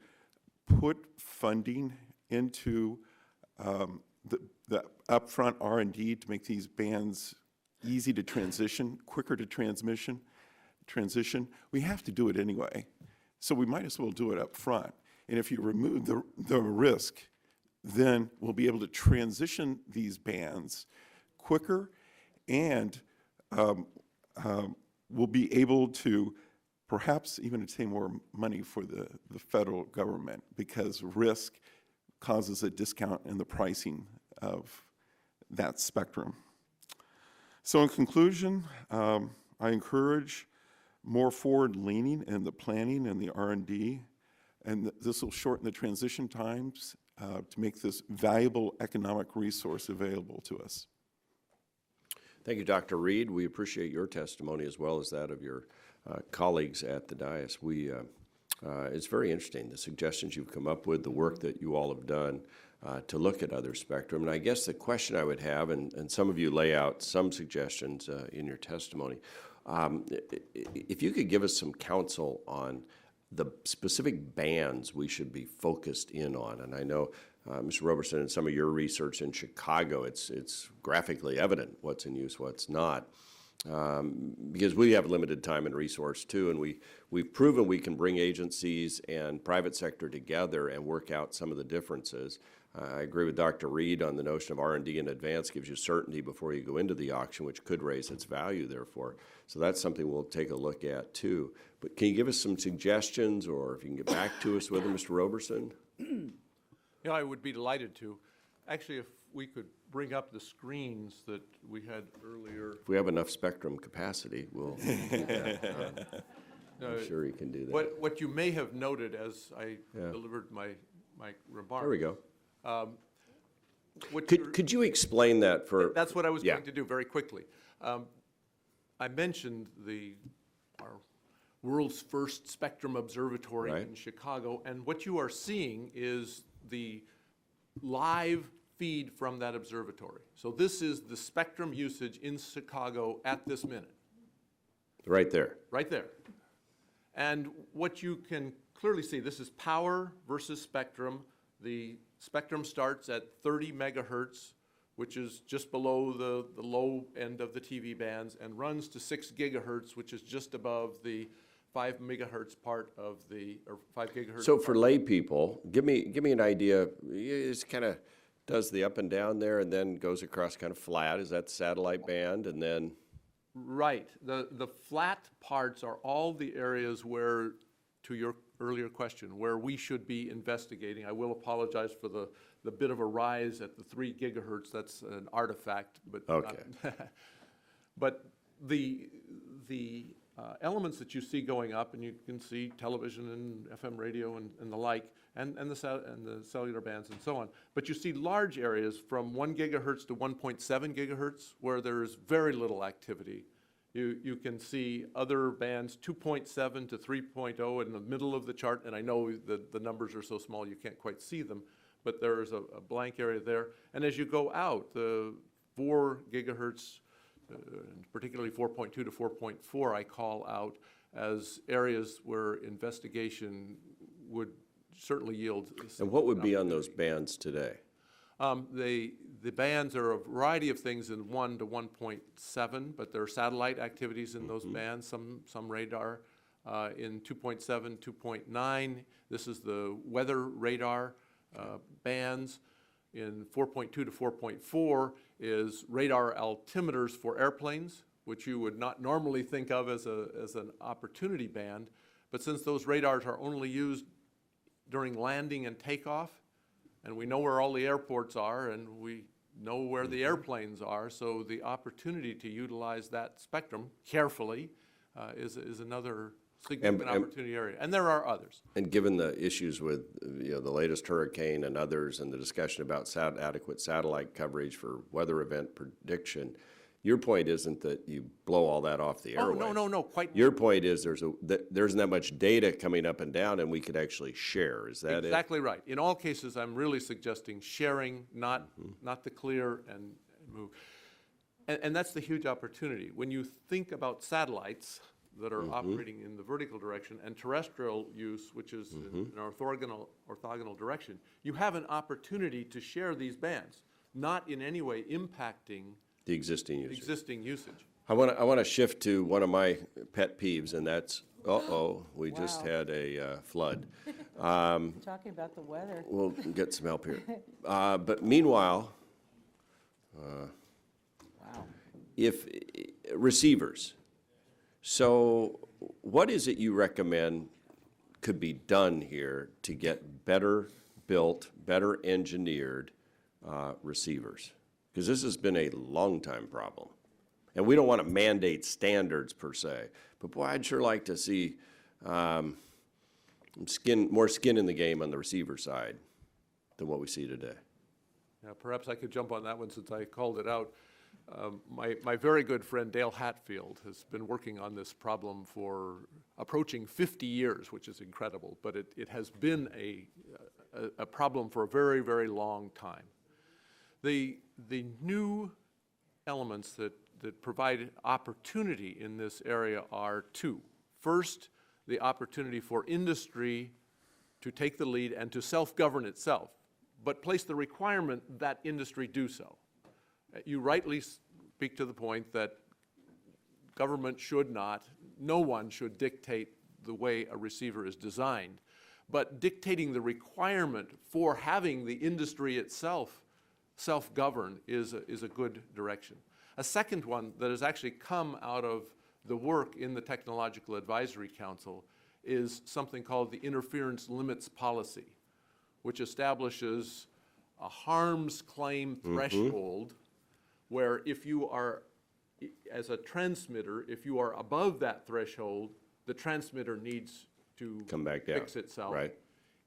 put funding into the upfront R&D to make these bands easy to transition, quicker to transition. We have to do it anyway, so we might as well do it up front. And if you remove the risk, then we'll be able to transition these bands quicker, and we'll be able to perhaps even obtain more money for the federal government, because risk causes a discount in the pricing of that spectrum. So in conclusion, I encourage more forward-leaning in the planning and the R&D, and this will shorten the transition times to make this valuable economic resource available to us. Thank you, Dr. Reed. We appreciate your testimony as well as that of your colleagues at the dais. It's very interesting, the suggestions you've come up with, the work that you all have done to look at other spectrum. And I guess the question I would have, and some of you lay out some suggestions in your testimony, if you could give us some counsel on the specific bands we should be focused in on. And I know, Mr. Roberson, in some of your research in Chicago, it's graphically evident what's in use, what's not. Because we have limited time and resource too, and we've proven we can bring agencies and private sector together and work out some of the differences. I agree with Dr. Reed on the notion of R&D in advance gives you certainty before you go into the auction, which could raise its value therefore. So that's something we'll take a look at too. But can you give us some suggestions, or if you can get back to us with them, Mr. Roberson? Yeah, I would be delighted to. Actually, if we could bring up the screens that we had earlier. If we have enough spectrum capacity, we'll I'm sure you can do that. What you may have noted as I delivered my remarks. There we go. What Could you explain that for? That's what I was Yeah. going to do very quickly. I mentioned our world's first spectrum observatory Right. in Chicago, and what you are seeing is the live feed from that observatory. So this is the spectrum usage in Chicago at this minute, Right there. right there. And what you can clearly see, this is power versus spectrum. The spectrum starts at 30 megahertz, which is just below the low end of the TV bands, and runs to 6 gigahertz, which is just above the 5 megahertz part of the, or 5 gigahertz. So for lay people, give me an idea. It kind of does the up and down there, and then goes across kind of flat. Is that the satellite band? And then Right. The flat parts are all the areas where, to your earlier question, where we should be investigating. I will apologize for the bit of a rise at the 3 gigahertz. That's an artifact, but Okay. but the elements that you see going up, and you can see television and FM radio and the like, and the cellular bands and so on. But you see large areas from 1 gigahertz to 1.7 gigahertz where there is very little activity. You can see other bands, 2.7 to 3.0 in the middle of the chart, and I know the numbers are so small you can't quite see them, but there is a blank area there. And as you go out, the 4 gigahertz, particularly 4.2 to 4.4, I call out as areas where investigation would certainly yield. and what would be on those bands today? The bands are a variety of things in 1 to 1.7, but there are satellite activities in those bands, some radar. In 2.7, 2.9, this is the weather radar bands. In 4.2 to 4.4 is radar altimeters for airplanes, which you would not normally think of as an opportunity band. But since those radars are only used during landing and takeoff, and we know where all the airports are, and we know where the airplanes are, so the opportunity to utilize that spectrum carefully is another significant opportunity area. And there are others. And given the issues with the latest hurricane and others, and the discussion about adequate satellite coverage for weather event prediction, your point isn't that you blow all that off the Oh, airwaves. no, quite. Your point is there isn't that much data coming up and down, and we could actually share. Is that it? Exactly right. In all cases, I'm really suggesting sharing, not the clear and move. And that's the huge opportunity. When you think about satellites that are operating in the vertical direction and terrestrial use, which is in an orthogonal direction, you have an opportunity to share these bands, not in any way impacting The existing users. existing usage. I want to shift to one of my pet peeves, and that's, we just had a flood. Talking about the weather. We'll get some help here. But meanwhile, if receivers, so what is it you recommend could be done here to get better built, better engineered receivers? Because this has been a long time problem. And we don't want to mandate standards per se, but boy, I'd sure like to see more skin in the game on the receiver side than what we see today. Yeah, perhaps I could jump on that one since I called it out. My very good friend Dale Hatfield has been working on this problem for approaching 50 years, which is incredible, but it has been a problem for a very, very long time. The new elements that provide opportunity in this area are two. First, the opportunity for industry to take the lead and to self-govern itself, but place the requirement that industry do so. You rightly speak to the point that government should not, no one should dictate the way a receiver is designed, but dictating the requirement for having the industry itself self-govern is a good direction. A second one that has actually come out of the work in the Technological Advisory Council is something called the Interference Limits Policy, which establishes a harms claim threshold where if you are, as a transmitter, if you are above that threshold, the transmitter needs to Come back down. fix itself. Right.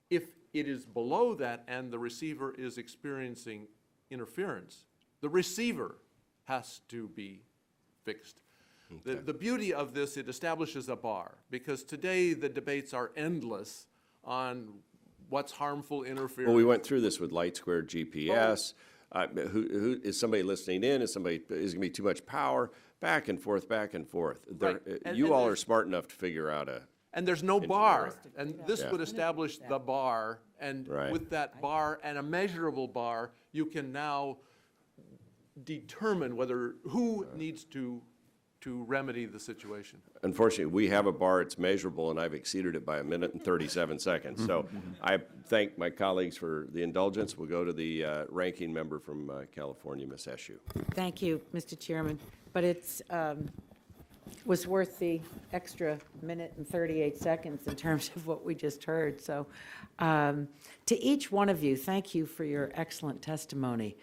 If it is below that and the receiver is experiencing interference, the receiver has to be fixed. The beauty of this, it establishes a bar, because today the debates are endless on what's harmful interference. Well, we went through this with Light Square GPS. Who is somebody listening in? Is going to be too much power? Back and forth, back and forth. Right. And You all are there's- smart enough to figure out a. And there's no bar, and this Yeah. would establish the bar, and Right. with that bar and a measurable bar, you can now determine who needs to remedy the situation. Unfortunately, we have a bar, it's measurable, and I've exceeded it by 1 minute and 37 seconds. So I thank my colleagues for the indulgence. We'll go to the ranking member from California, Ms. Eshoo. Thank you, Mr. Chairman. But it's, was worth the extra minute and 38 seconds in terms of what we just heard. So to each one of you, thank you for your excellent testimony.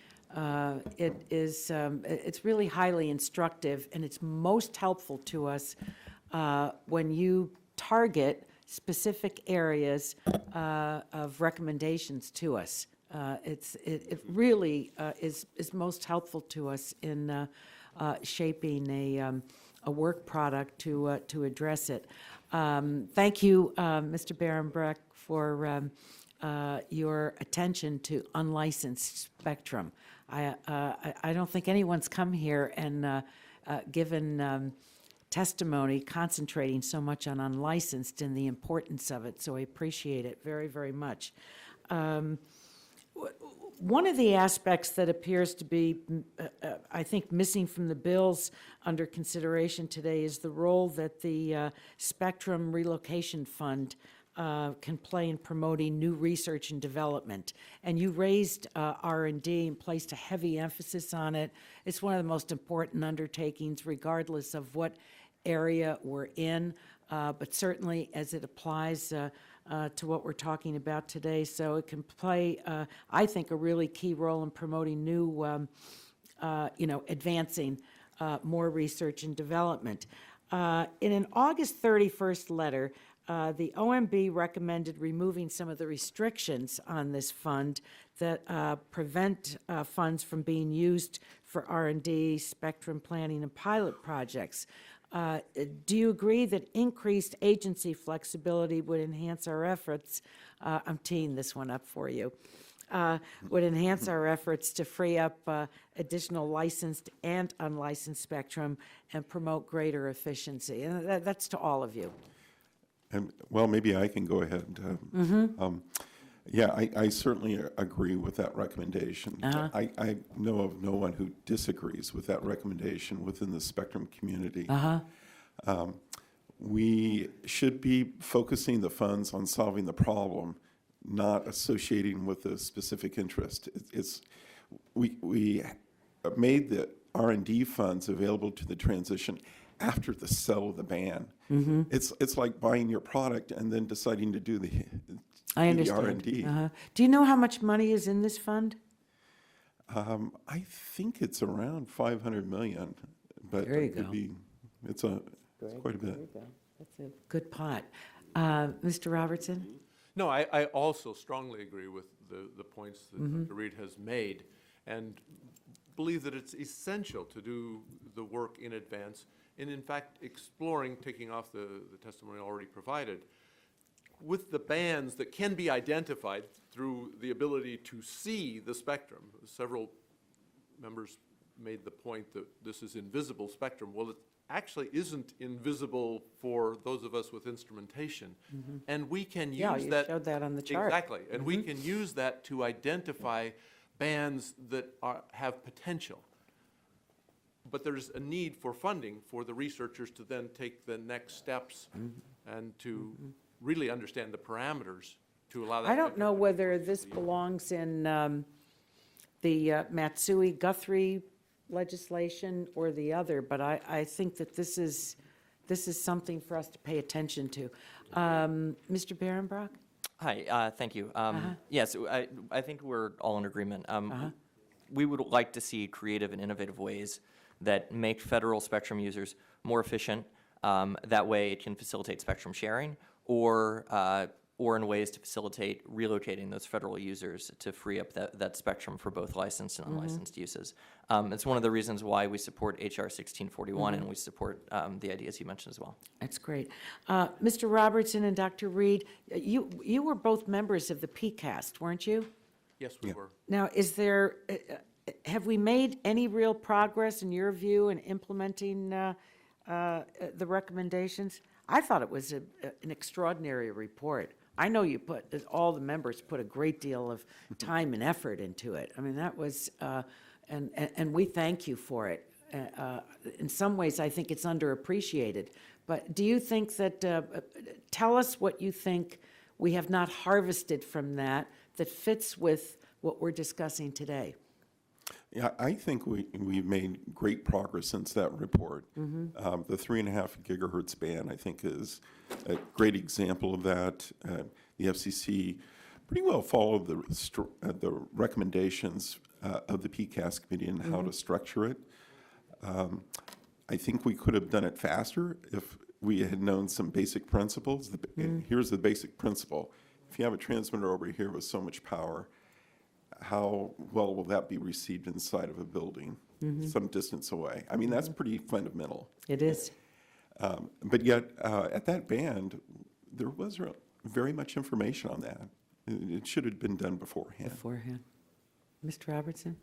It's really highly instructive, and it's most helpful to us when you target specific areas of recommendations to us. It really is most helpful to us in shaping a work product to address it. Thank you, Mr. Barenbreck, for your attention to unlicensed spectrum. I don't think anyone's come here and given testimony concentrating so much on unlicensed and the importance of it, so I appreciate it very, very much. One of the aspects that appears to be, I think, missing from the bills under consideration today is the role that the Spectrum Relocation Fund can play in promoting new research and development. And you raised R&D and placed a heavy emphasis on it. It's one of the most important undertakings, regardless of what area we're in, but certainly as it applies to what we're talking about today. So it can play, I think, a really key role in promoting new, advancing more research and development. In an August 31st letter, the OMB recommended removing some of the restrictions on this fund that prevent funds from being used for R&D, spectrum planning, and pilot projects. Do you agree that increased agency flexibility would enhance our efforts? I'm teeing this one up for you. Would enhance our efforts to free up additional licensed and unlicensed spectrum and promote greater efficiency? And that's to all of you. And, well, maybe I can go ahead. Yeah, I certainly agree with that recommendation. I know of no one who disagrees with that recommendation within the spectrum community. We should be focusing the funds on solving the problem, not associating with a specific interest. We made the R&D funds available to the transition after the sale of the band. It's like buying your product and then deciding to do the I understand. R&D. Do you know how much money is in this fund? I think it's around 500 million, but There you it could go. be, it's quite a bit. That's a good pot. Mr. Robertson? No, I also strongly agree with the points that Dr. Reed has made, and believe that it's essential to do the work in advance, and in fact, exploring, taking off the testimony already provided, with the bands that can be identified through the ability to see the spectrum. Several members made the point that this is invisible spectrum. Well, actually isn't invisible for those of us with instrumentation. And we can use Yeah, you that. showed that on the chart. Exactly. And we can use that to identify bands that have potential. But there's a need for funding for the researchers to then take the next steps and to really understand the parameters to allow that. I don't know whether this belongs in the Matsui-Guthrie legislation or the other, but I think that this is something for us to pay attention to. Mr. Behrenbrock? Hi, thank you. Yes, I think we're all in agreement. We would like to see creative and innovative ways that make federal spectrum users more efficient. That way it can facilitate spectrum sharing or in ways to facilitate relocating those federal users to free up that spectrum for both licensed and unlicensed uses. It's one of the reasons why we support HR 1641 and we support the ideas you mentioned as well. That's great. Mr. Robertson and Dr. Reed, you were both members of the PCAST, weren't you? Yes, we were. Now, have we made any real progress, in your view, in implementing the recommendations? I thought it was an extraordinary report. I know all the members put a great deal of time and effort into it. I mean, that was, and we thank you for it. In some ways, I think it's underappreciated. But do you think that, tell us what you think we have not harvested from that fits with what we're discussing today? Yeah, I think we've made great progress since that report. The 3.5 gigahertz band, I think, is a great example of that. The FCC pretty well followed the recommendations of the PCAST committee and how to structure it. I think we could have done it faster if we had known some basic principles. And here's the basic principle. If you have a transmitter over here with so much power, how well will that be received inside of a building some distance away? I mean, that's pretty fundamental. It is. But yet, at that band, there was very much information on that. It should have been done beforehand. Mr. Robertson?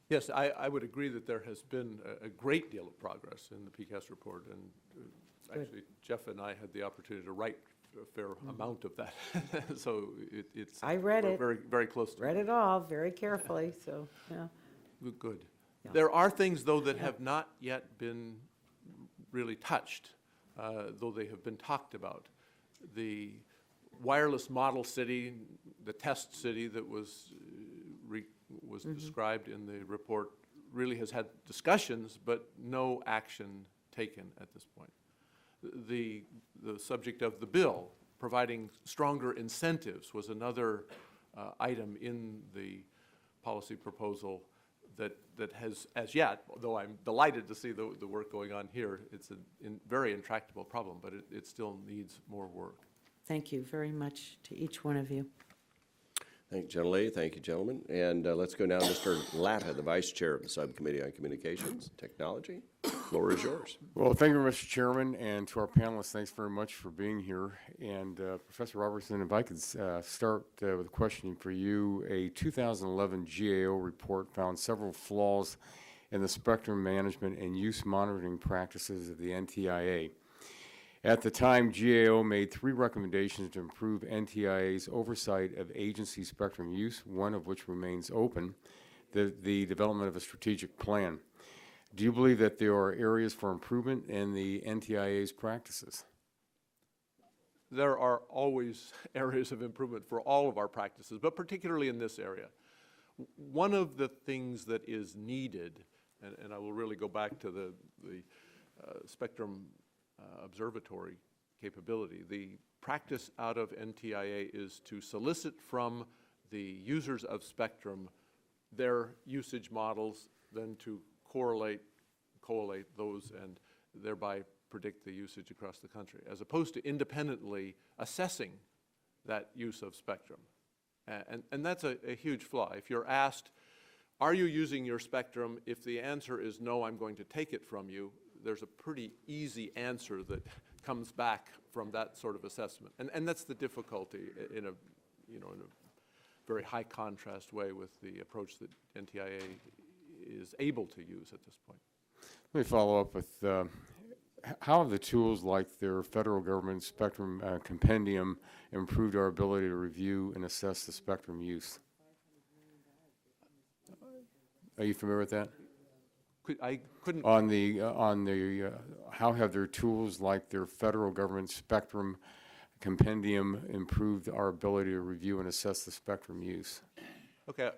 Yes, I would agree that there has been a great deal of progress in the PCAST report. And actually, Jeff and I had the opportunity to write a fair amount of that. So it's. I read it. Very, very close to Read it all very carefully, so, yeah. Good. Yeah. There are things, though, that have not yet been really touched, though they have been talked about. The wireless model city, the test city that was described in the report, really has had discussions, but no action taken at this point. The subject of the bill, providing stronger incentives, was another item in the policy proposal that has, as yet, though I'm delighted to see the work going on here, it's a very intractable problem, but it still needs more work. Thank you very much to each one of you. Thank you, Gentlelady. Thank you, gentlemen. And let's go now to Mr. Latta, the Vice Chair of the Subcommittee on Communications Technology. The floor is yours. Well, thank you, Mr. Chairman, and to our panelists, thanks very much for being here. And Professor Robertson, if I could start with a question for you. A 2011 GAO report found several flaws in the spectrum management and use monitoring practices of the NTIA. At the time, GAO made 3 recommendations to improve NTIA's oversight of agency spectrum use, one of which remains open, the development of a strategic plan. Do you believe that there are areas for improvement in the NTIA's practices? There are always areas of improvement for all of our practices, but particularly in this area. One of the things that is needed, and I will really go back to the spectrum observatory capability. The practice out of NTIA is to solicit from the users of spectrum their usage models, then to collate those and thereby predict the usage across the country, as opposed to independently assessing that use of spectrum. And that's a huge flaw. If you're asked, are you using your spectrum? If the answer is no, I'm going to take it from you, there's a pretty easy answer that comes back from that sort of assessment. And that's the difficulty in a very high contrast way with the approach that NTIA is able to use at this point. Let me follow up with how have the tools like their federal government spectrum compendium improved our ability to review and assess the spectrum use? Are you familiar with that? I couldn't, How have their tools like their federal government spectrum compendium improved our ability to review and assess the spectrum use? okay,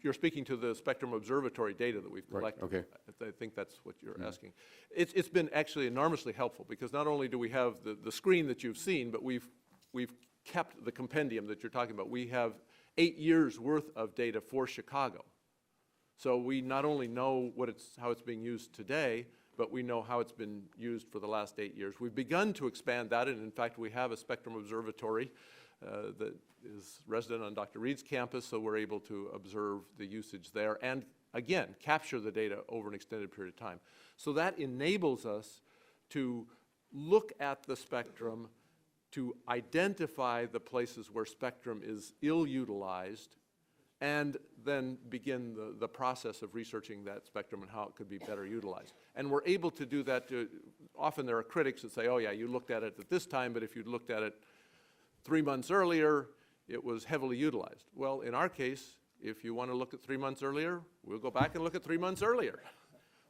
you're speaking to the Spectrum Observatory data that we've Right, collected. okay. I think that's what you're asking. It's been actually enormously helpful, because not only do we have the screen that you've seen, but we've kept the compendium that you're talking about. We have 8 years' worth of data for Chicago. So we not only know how it's being used today, but we know how it's been used for the last 8 years. We've begun to expand that, and in fact, we have a Spectrum Observatory that is resident on Dr. Reed's campus, so we're able to observe the usage there and, again, capture the data over an extended period of time. So that enables us to look at the spectrum, to identify the places where spectrum is ill-utilized, and then begin the process of researching that spectrum and how it could be better utilized. And we're able to do that. Often there are critics that say, oh yeah, you looked at it at this time, but if you'd looked at it 3 months earlier, it was heavily utilized. Well, in our case, if you want to look at 3 months earlier, we'll go back and look at 3 months earlier.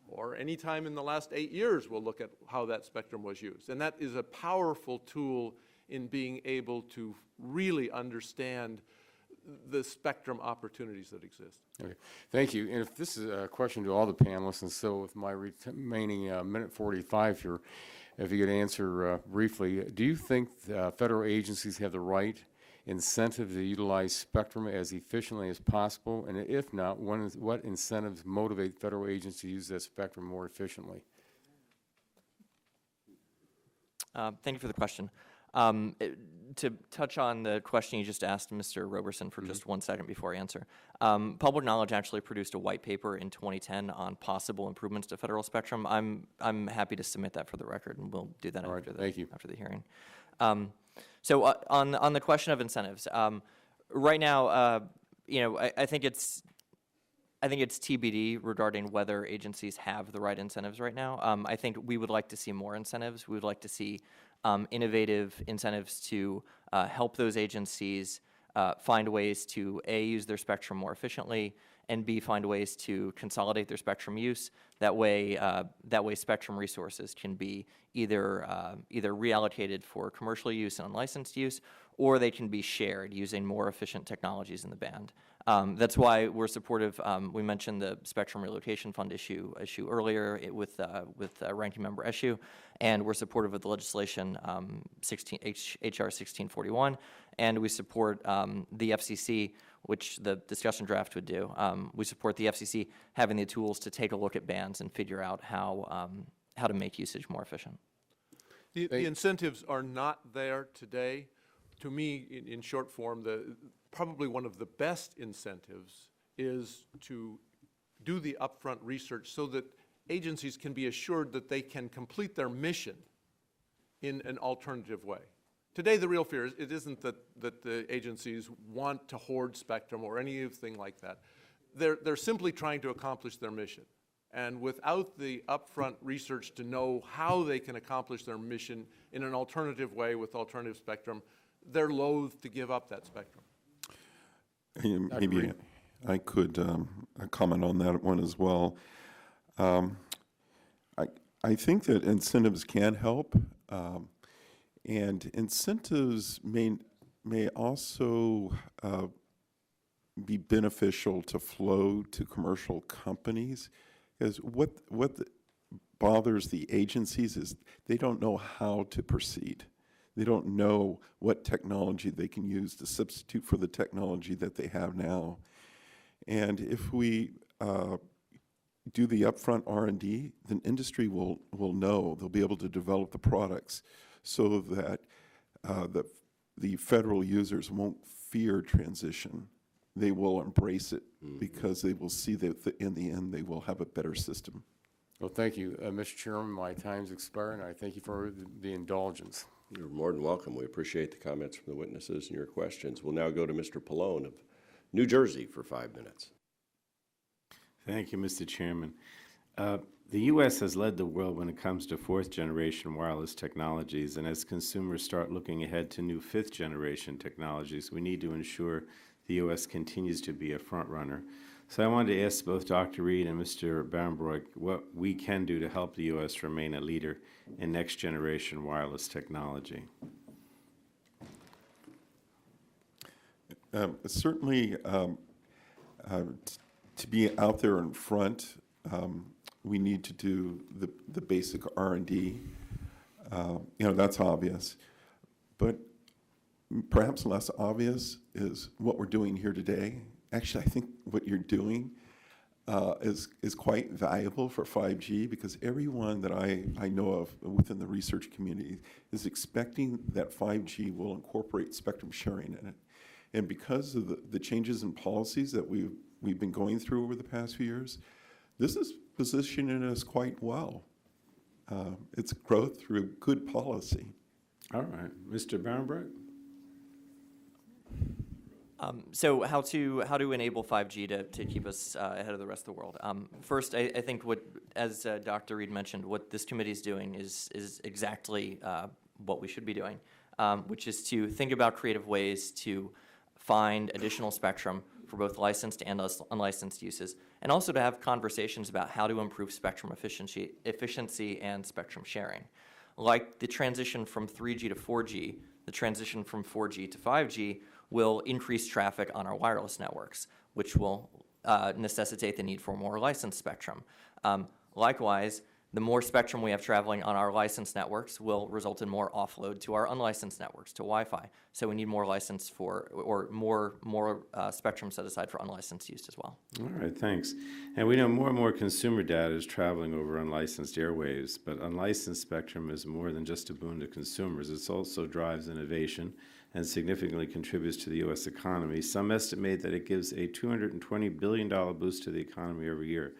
Or any time in the last 8 years, we'll look at how that spectrum was used. And that is a powerful tool in being able to really understand the spectrum opportunities that exist. Okay, thank you. And if this is a question to all the panelists, and so with my remaining minute 45 here, if you could answer briefly, do you think federal agencies have the right incentive to utilize spectrum as efficiently as possible? And if not, what incentives motivate federal agencies to use that spectrum more efficiently? Thank you for the question. To touch on the question you just asked Mr. Roberson for just 1 second before I answer, Public Knowledge actually produced a white paper in 2010 on possible improvements to federal spectrum. I'm happy to submit that for the record, and we'll do that after the hearing. So on the question of incentives, right now, I think it's TBD regarding whether agencies have the right incentives right now. I think we would like to see more incentives. We would like to see innovative incentives to help those agencies find ways to, A, use their spectrum more efficiently, and B, find ways to consolidate their spectrum use. That way spectrum resources can be either reallocated for commercial use and unlicensed use, or they can be shared using more efficient technologies in the band. That's why we're supportive. We mentioned the Spectrum Relocation Fund issue earlier with Ranking Member Eshoo, and we're supportive of the legislation HR 1641, and we support the FCC, which the discussion draft would do. We support the FCC having the tools to take a look at bands and figure out how to make usage more efficient. The incentives are not there today. To me, in short form, probably one of the best incentives is to do the upfront research so that agencies can be assured that they can complete their mission in an alternative way. Today, the real fear is it isn't that the agencies want to hoard spectrum or anything like that. They're simply trying to accomplish their mission. And without the upfront research to know how they can accomplish their mission in an alternative way with alternative spectrum, they're loath to give up that spectrum. Maybe I could comment on that one as well. I think that incentives can help, and incentives may also be beneficial to flow to commercial companies, because what bothers the agencies is they don't know how to proceed. They don't know what technology they can use to substitute for the technology that they have now. And if we do the upfront R&D, then industry will know. They'll be able to develop the products so that the federal users won't fear transition. They will embrace it because they will see that in the end they will have a better system. Well, thank you. Mr. Chairman, my time's expired, and I thank you for the indulgence. You're more than welcome. We appreciate the comments from the witnesses and your questions. We'll now go to Mr. Pallone of New Jersey for 5 minutes. Thank you, Mr. Chairman. The U.S. has led the world when it comes to fourth-generation wireless technologies, and as consumers start looking ahead to new fifth-generation technologies, we need to ensure the U.S. continues to be a front-runner. So I wanted to ask both Dr. Reed and Mr. Barenbroek what we can do to help the U.S. remain a leader in next-generation wireless technology. Certainly, to be out there in front, we need to do the basic R&D. That's obvious. But perhaps less obvious is what we're doing here today. Actually, I think what you're doing is quite valuable for 5G, because everyone that I know of within the research community is expecting that 5G will incorporate spectrum sharing in it. And because of the changes in policies that we've been going through over the past few years, this is positioning us quite well. It's growth through good policy. All right. Mr. Barenbroek? So how to enable 5G to keep us ahead of the rest of the world? First, I think as Dr. Reed mentioned, what this committee is doing is exactly what we should be doing, which is to think about creative ways to find additional spectrum for both licensed and unlicensed uses, and also to have conversations about how to improve spectrum efficiency and spectrum sharing. Like the transition from 3G to 4G, the transition from 4G to 5G will increase traffic on our wireless networks, which will necessitate the need for more licensed spectrum. Likewise, the more spectrum we have traveling on our licensed networks will result in more offload to our unlicensed networks, to Wi-Fi. So we need more license or more spectrum set aside for unlicensed use as well. All right, thanks. And we know more and more consumer data is traveling over unlicensed airwaves, but unlicensed spectrum is more than just a boon to consumers. It also drives innovation and significantly contributes to the U.S. economy. Some estimate that it gives a $220 billion boost to the economy every year.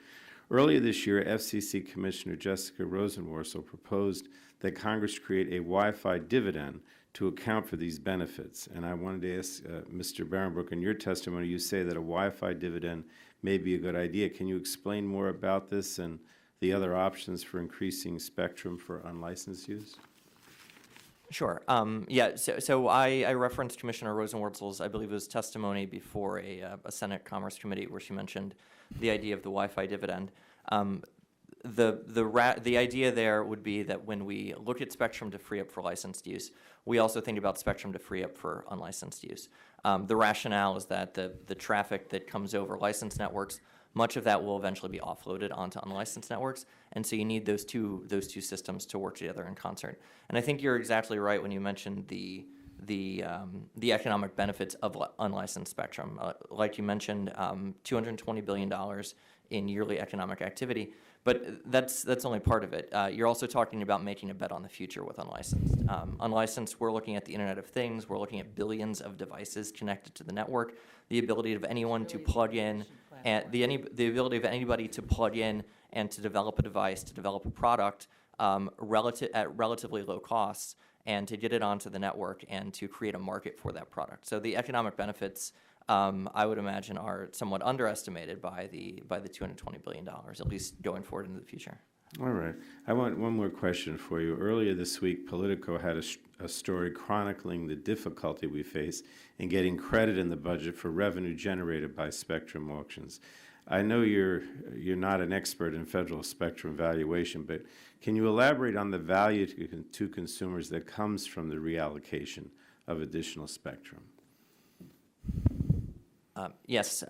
Earlier this year, FCC Commissioner Jessica Rosenworcel proposed that Congress create a Wi-Fi dividend to account for these benefits. And I wanted to ask Mr. Barenbroek, in your testimony, you say that a Wi-Fi dividend may be a good idea. Can you explain more about this and the other options for increasing spectrum for unlicensed use? Sure. Yeah, so I referenced Commissioner Rosenworcel's, I believe it was testimony before a Senate Commerce Committee, where she mentioned the idea of the Wi-Fi dividend. The idea there would be that when we look at spectrum to free up for licensed use, we also think about spectrum to free up for unlicensed use. The rationale is that the traffic that comes over licensed networks, much of that will eventually be offloaded onto unlicensed networks, and so you need those two systems to work together in concert. And I think you're exactly right when you mentioned the economic benefits of unlicensed spectrum. Like you mentioned, $220 billion in yearly economic activity, but that's only part of it. You're also talking about making a bet on the future with unlicensed. Unlicensed, we're looking at the Internet of Things. We're looking at billions of devices connected to the network. The ability of anyone to plug in, and the ability of anybody to plug in and to develop a device, to develop a product at relatively low costs, and to get it onto the network and to create a market for that product. So the economic benefits, I would imagine, are somewhat underestimated by the $220 billion, at least going forward into the future. All right. I want one more question for you. Earlier this week, Politico had a story chronicling the difficulty we face in getting credit in the budget for revenue generated by spectrum auctions. I know you're not an expert in federal spectrum valuation, but can you elaborate on the value to consumers that comes from the reallocation of additional spectrum? Yes.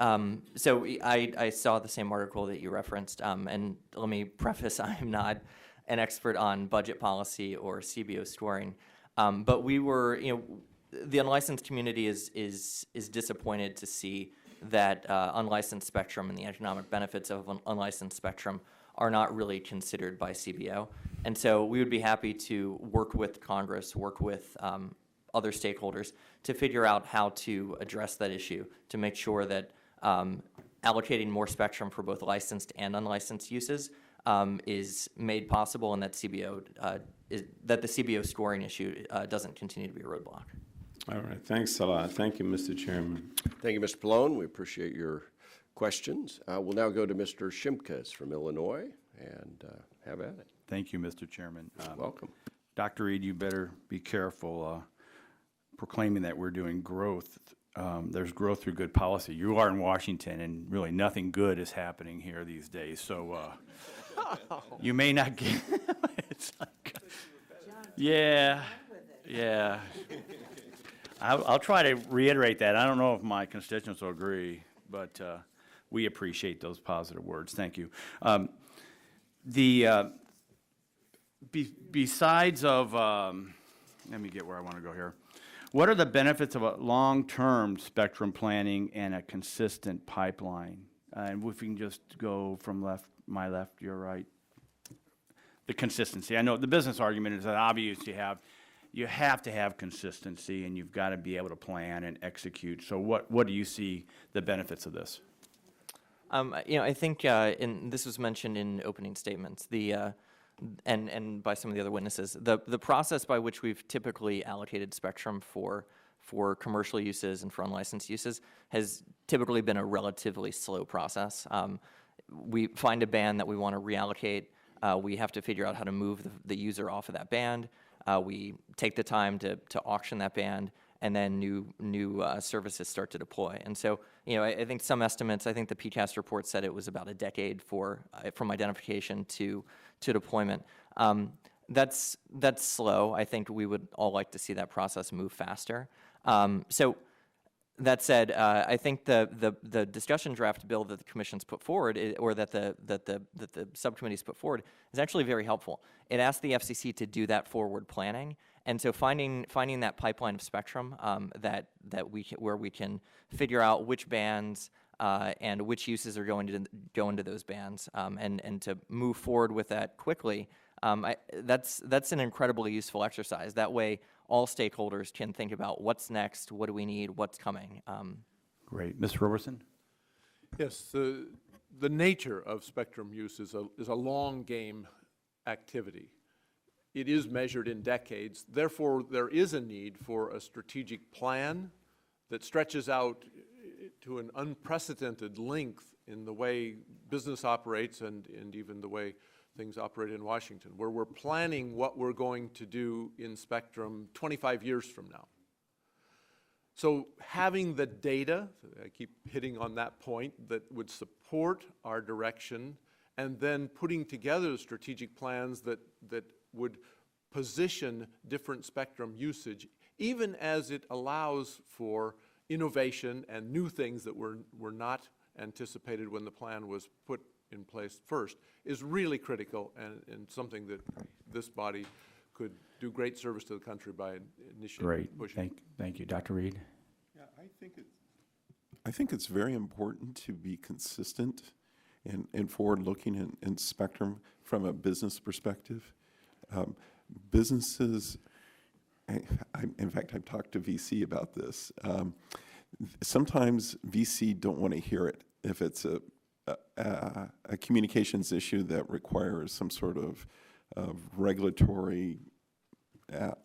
So I saw the same article that you referenced, and let me preface, I am not an expert on budget policy or CBO scoring, but we were, the unlicensed community is disappointed to see that unlicensed spectrum and the economic benefits of unlicensed spectrum are not really considered by CBO. And so we would be happy to work with Congress, work with other stakeholders to figure out how to address that issue, to make sure that allocating more spectrum for both licensed and unlicensed uses is made possible, and that the CBO scoring issue doesn't continue to be a roadblock. All right. Thanks a lot. Thank you, Mr. Chairman. Thank you, Mr. Pallone. We appreciate your questions. We'll now go to Mr. Shimkus from Illinois, and have at it. Thank you, Mr. Chairman. Welcome. Dr. Reed, you better be careful proclaiming that we're doing growth. There's growth through good policy. You are in Washington, and really nothing good is happening here these days. So you may not get. It's like, yeah. I'll try to reiterate that. I don't know if my constituents will agree, but we appreciate those positive words. Thank you. Besides of, let me get where I want to go here. What are the benefits of a long-term spectrum planning and a consistent pipeline? And if we can just go from my left, your right. The consistency. I know the business argument is that obviously you have to have consistency, and you've got to be able to plan and execute. So what do you see the benefits of this? I think, and this was mentioned in opening statements, and by some of the other witnesses, the process by which we've typically allocated spectrum for commercial uses and for unlicensed uses has typically been a relatively slow process. We find a band that we want to reallocate. We have to figure out how to move the user off of that band. We take the time to auction that band, and then new services start to deploy. And so, I think some estimates, I think the PCAST report said it was about a decade from identification to deployment. That's slow. I think we would all like to see that process move faster. So that said, I think the discussion draft bill that the commission's put forward, or that the subcommittee's put forward, is actually very helpful. It asks the FCC to do that forward planning, and so finding that pipeline of spectrum where we can figure out which bands and which uses are going to go into those bands, and to move forward with that quickly. That's an incredibly useful exercise. That way, all stakeholders can think about what's next, what do we need, what's coming. Great. Mr. Roberson? Yes, the nature of spectrum use is a long game activity. It is measured in decades. Therefore, there is a need for a strategic plan that stretches out to an unprecedented length in the way business operates and even the way things operate in Washington, where we're planning what we're going to do in spectrum 25 years from now. So having the data, I keep hitting on that point, that would support our direction, and then putting together strategic plans that would position different spectrum usage, even as it allows for innovation and new things that were not anticipated when the plan was put in place first, is really critical, and something that this body could do great service to the country by initiating. Great. Pushing. Thank you. Dr. Reed? Yeah, I think it's very important to be consistent and forward-looking in spectrum from a business perspective. Businesses, in fact, I've talked to VC about this. Sometimes VC don't want to hear it if it's a communications issue that requires some sort of regulatory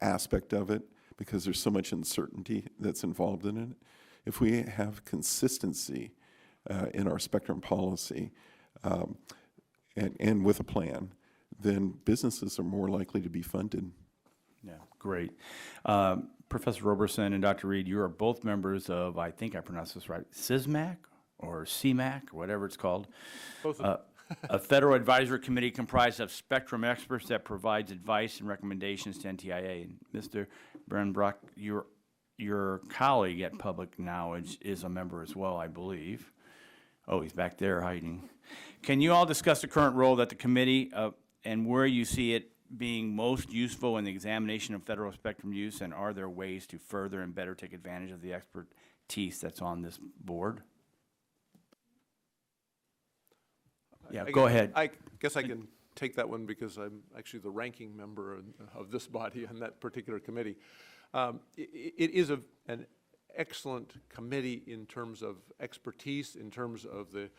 aspect of it, because there's so much uncertainty that's involved in it. If we have consistency in our spectrum policy and with a plan, then businesses are more likely to be funded. Yeah, great. Professor Roberson and Dr. Reed, you are both members of, I think I pronounced this right, CISMAC or CMAC, or whatever it's called. Both of A federal advisory committee comprised of spectrum experts that provides advice and recommendations to NTIA. And Mr. Brenbrock, your colleague at Public Knowledge is a member as well, I believe. Oh, he's back there hiding. Can you all discuss the current role that the committee and where you see it being most useful in the examination of federal spectrum use, and are there ways to further and better take advantage of the expertise that's on this board? Yeah, go ahead. I guess I can take that one because I'm actually the ranking member of this body on that particular committee. It is an excellent committee in terms of expertise, in terms of the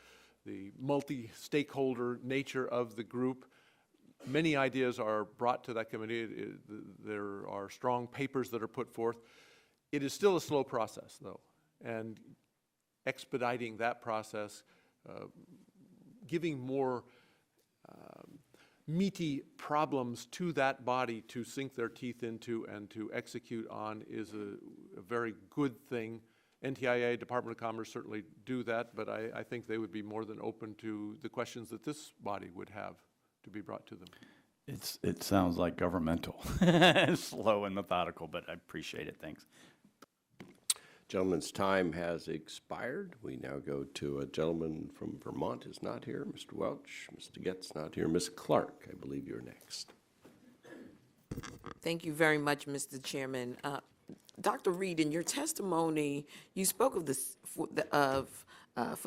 multi-stakeholder nature of the group. Many ideas are brought to that committee. There are strong papers that are put forth. It is still a slow process, though, and expediting that process, giving more meaty problems to that body to sink their teeth into and to execute on is a very good thing. NTIA, Department of Commerce certainly do that, but I think they would be more than open to the questions that this body would have to be brought to them. It sounds like governmental, slow and methodical, but I appreciate it. Thanks. Gentleman's time has expired. We now go to a gentleman from Vermont who's not here, Mr. Welch. Mr. Getz not here. Ms. Clark, I believe you're next. Thank you very much, Mr. Chairman. Dr. Reed, in your testimony, you spoke of this for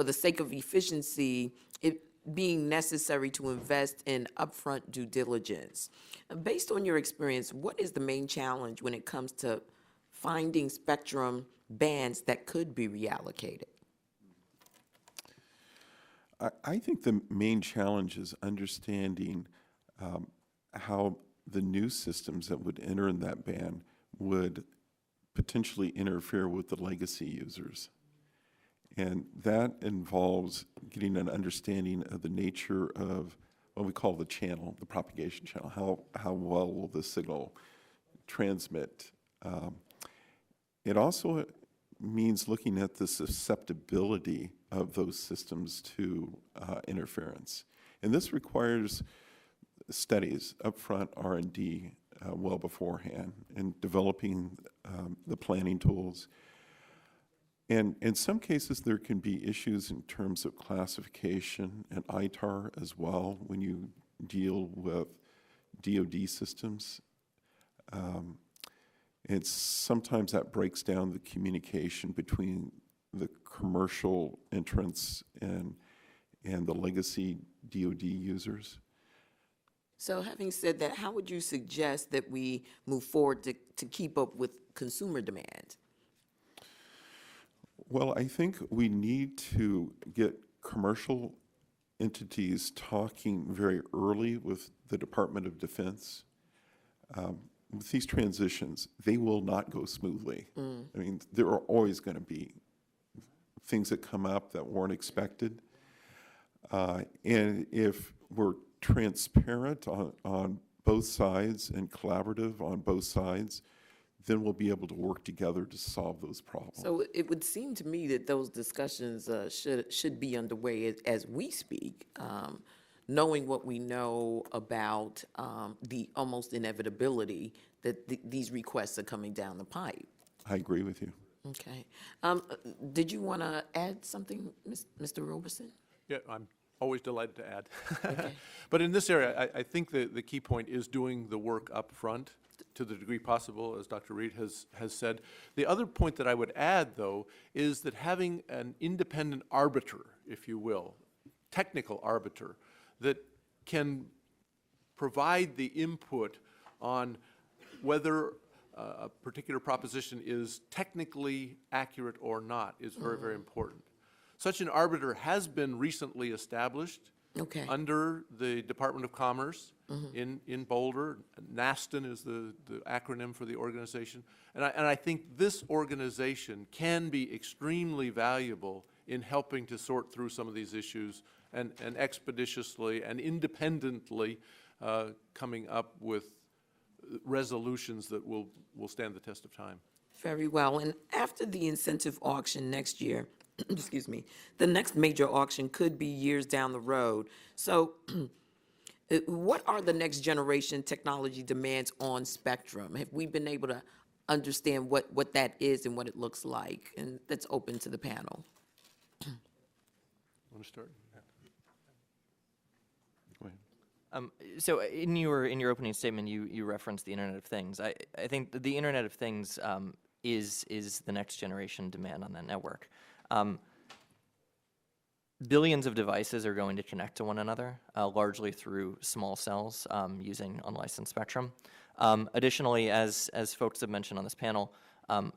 the sake of efficiency, it being necessary to invest in upfront due diligence. Based on your experience, what is the main challenge when it comes to finding spectrum bands that could be reallocated? I think the main challenge is understanding how the new systems that would enter in that band would potentially interfere with the legacy users. And that involves getting an understanding of the nature of what we call the channel, the propagation channel. How well will the signal transmit? It also means looking at the susceptibility of those systems to interference. And this requires studies, upfront R&D, well beforehand, and developing the planning tools. And in some cases, there can be issues in terms of classification and ITAR as well when you deal with DoD systems. And sometimes that breaks down the communication between the commercial entrants and the legacy DoD users. So having said that, how would you suggest that we move forward to keep up with consumer demand? Well, I think we need to get commercial entities talking very early with the Department of Defense. With these transitions, they will not go smoothly. I mean, there are always going to be things that come up that weren't expected. And if we're transparent on both sides and collaborative on both sides, then we'll be able to work together to solve those problems. So it would seem to me that those discussions should be underway as we speak, knowing what we know about the almost inevitability that these requests are coming down the pipe. I agree with you. Okay. Did you want to add something, Mr. Roberson? Yeah, I'm always delighted to add. Okay. But in this area, I think the key point is doing the work up front to the degree possible, as Dr. Reed has said. The other point that I would add, though, is that having an independent arbiter, if you will, technical arbiter, that can provide the input on whether a particular proposition is technically accurate or not is very, very important. Such an arbiter has been recently established under the Department of Commerce in Boulder. NASTN is the acronym for the organization. And I think this organization can be extremely valuable in helping to sort through some of these issues and expeditiously and independently coming up with resolutions that will stand the test of time. Very well. And after the incentive auction next year, excuse me, the next major auction could be years down the road. So what are the next generation technology demands on spectrum? Have we been able to understand what that is and what it looks like? And that's open to the panel. Want to start? So in your opening statement, you referenced the Internet of Things. I think the Internet of Things is the next generation demand on that network. Billions of devices are going to connect to one another, largely through small cells using unlicensed spectrum. Additionally, as folks have mentioned on this panel,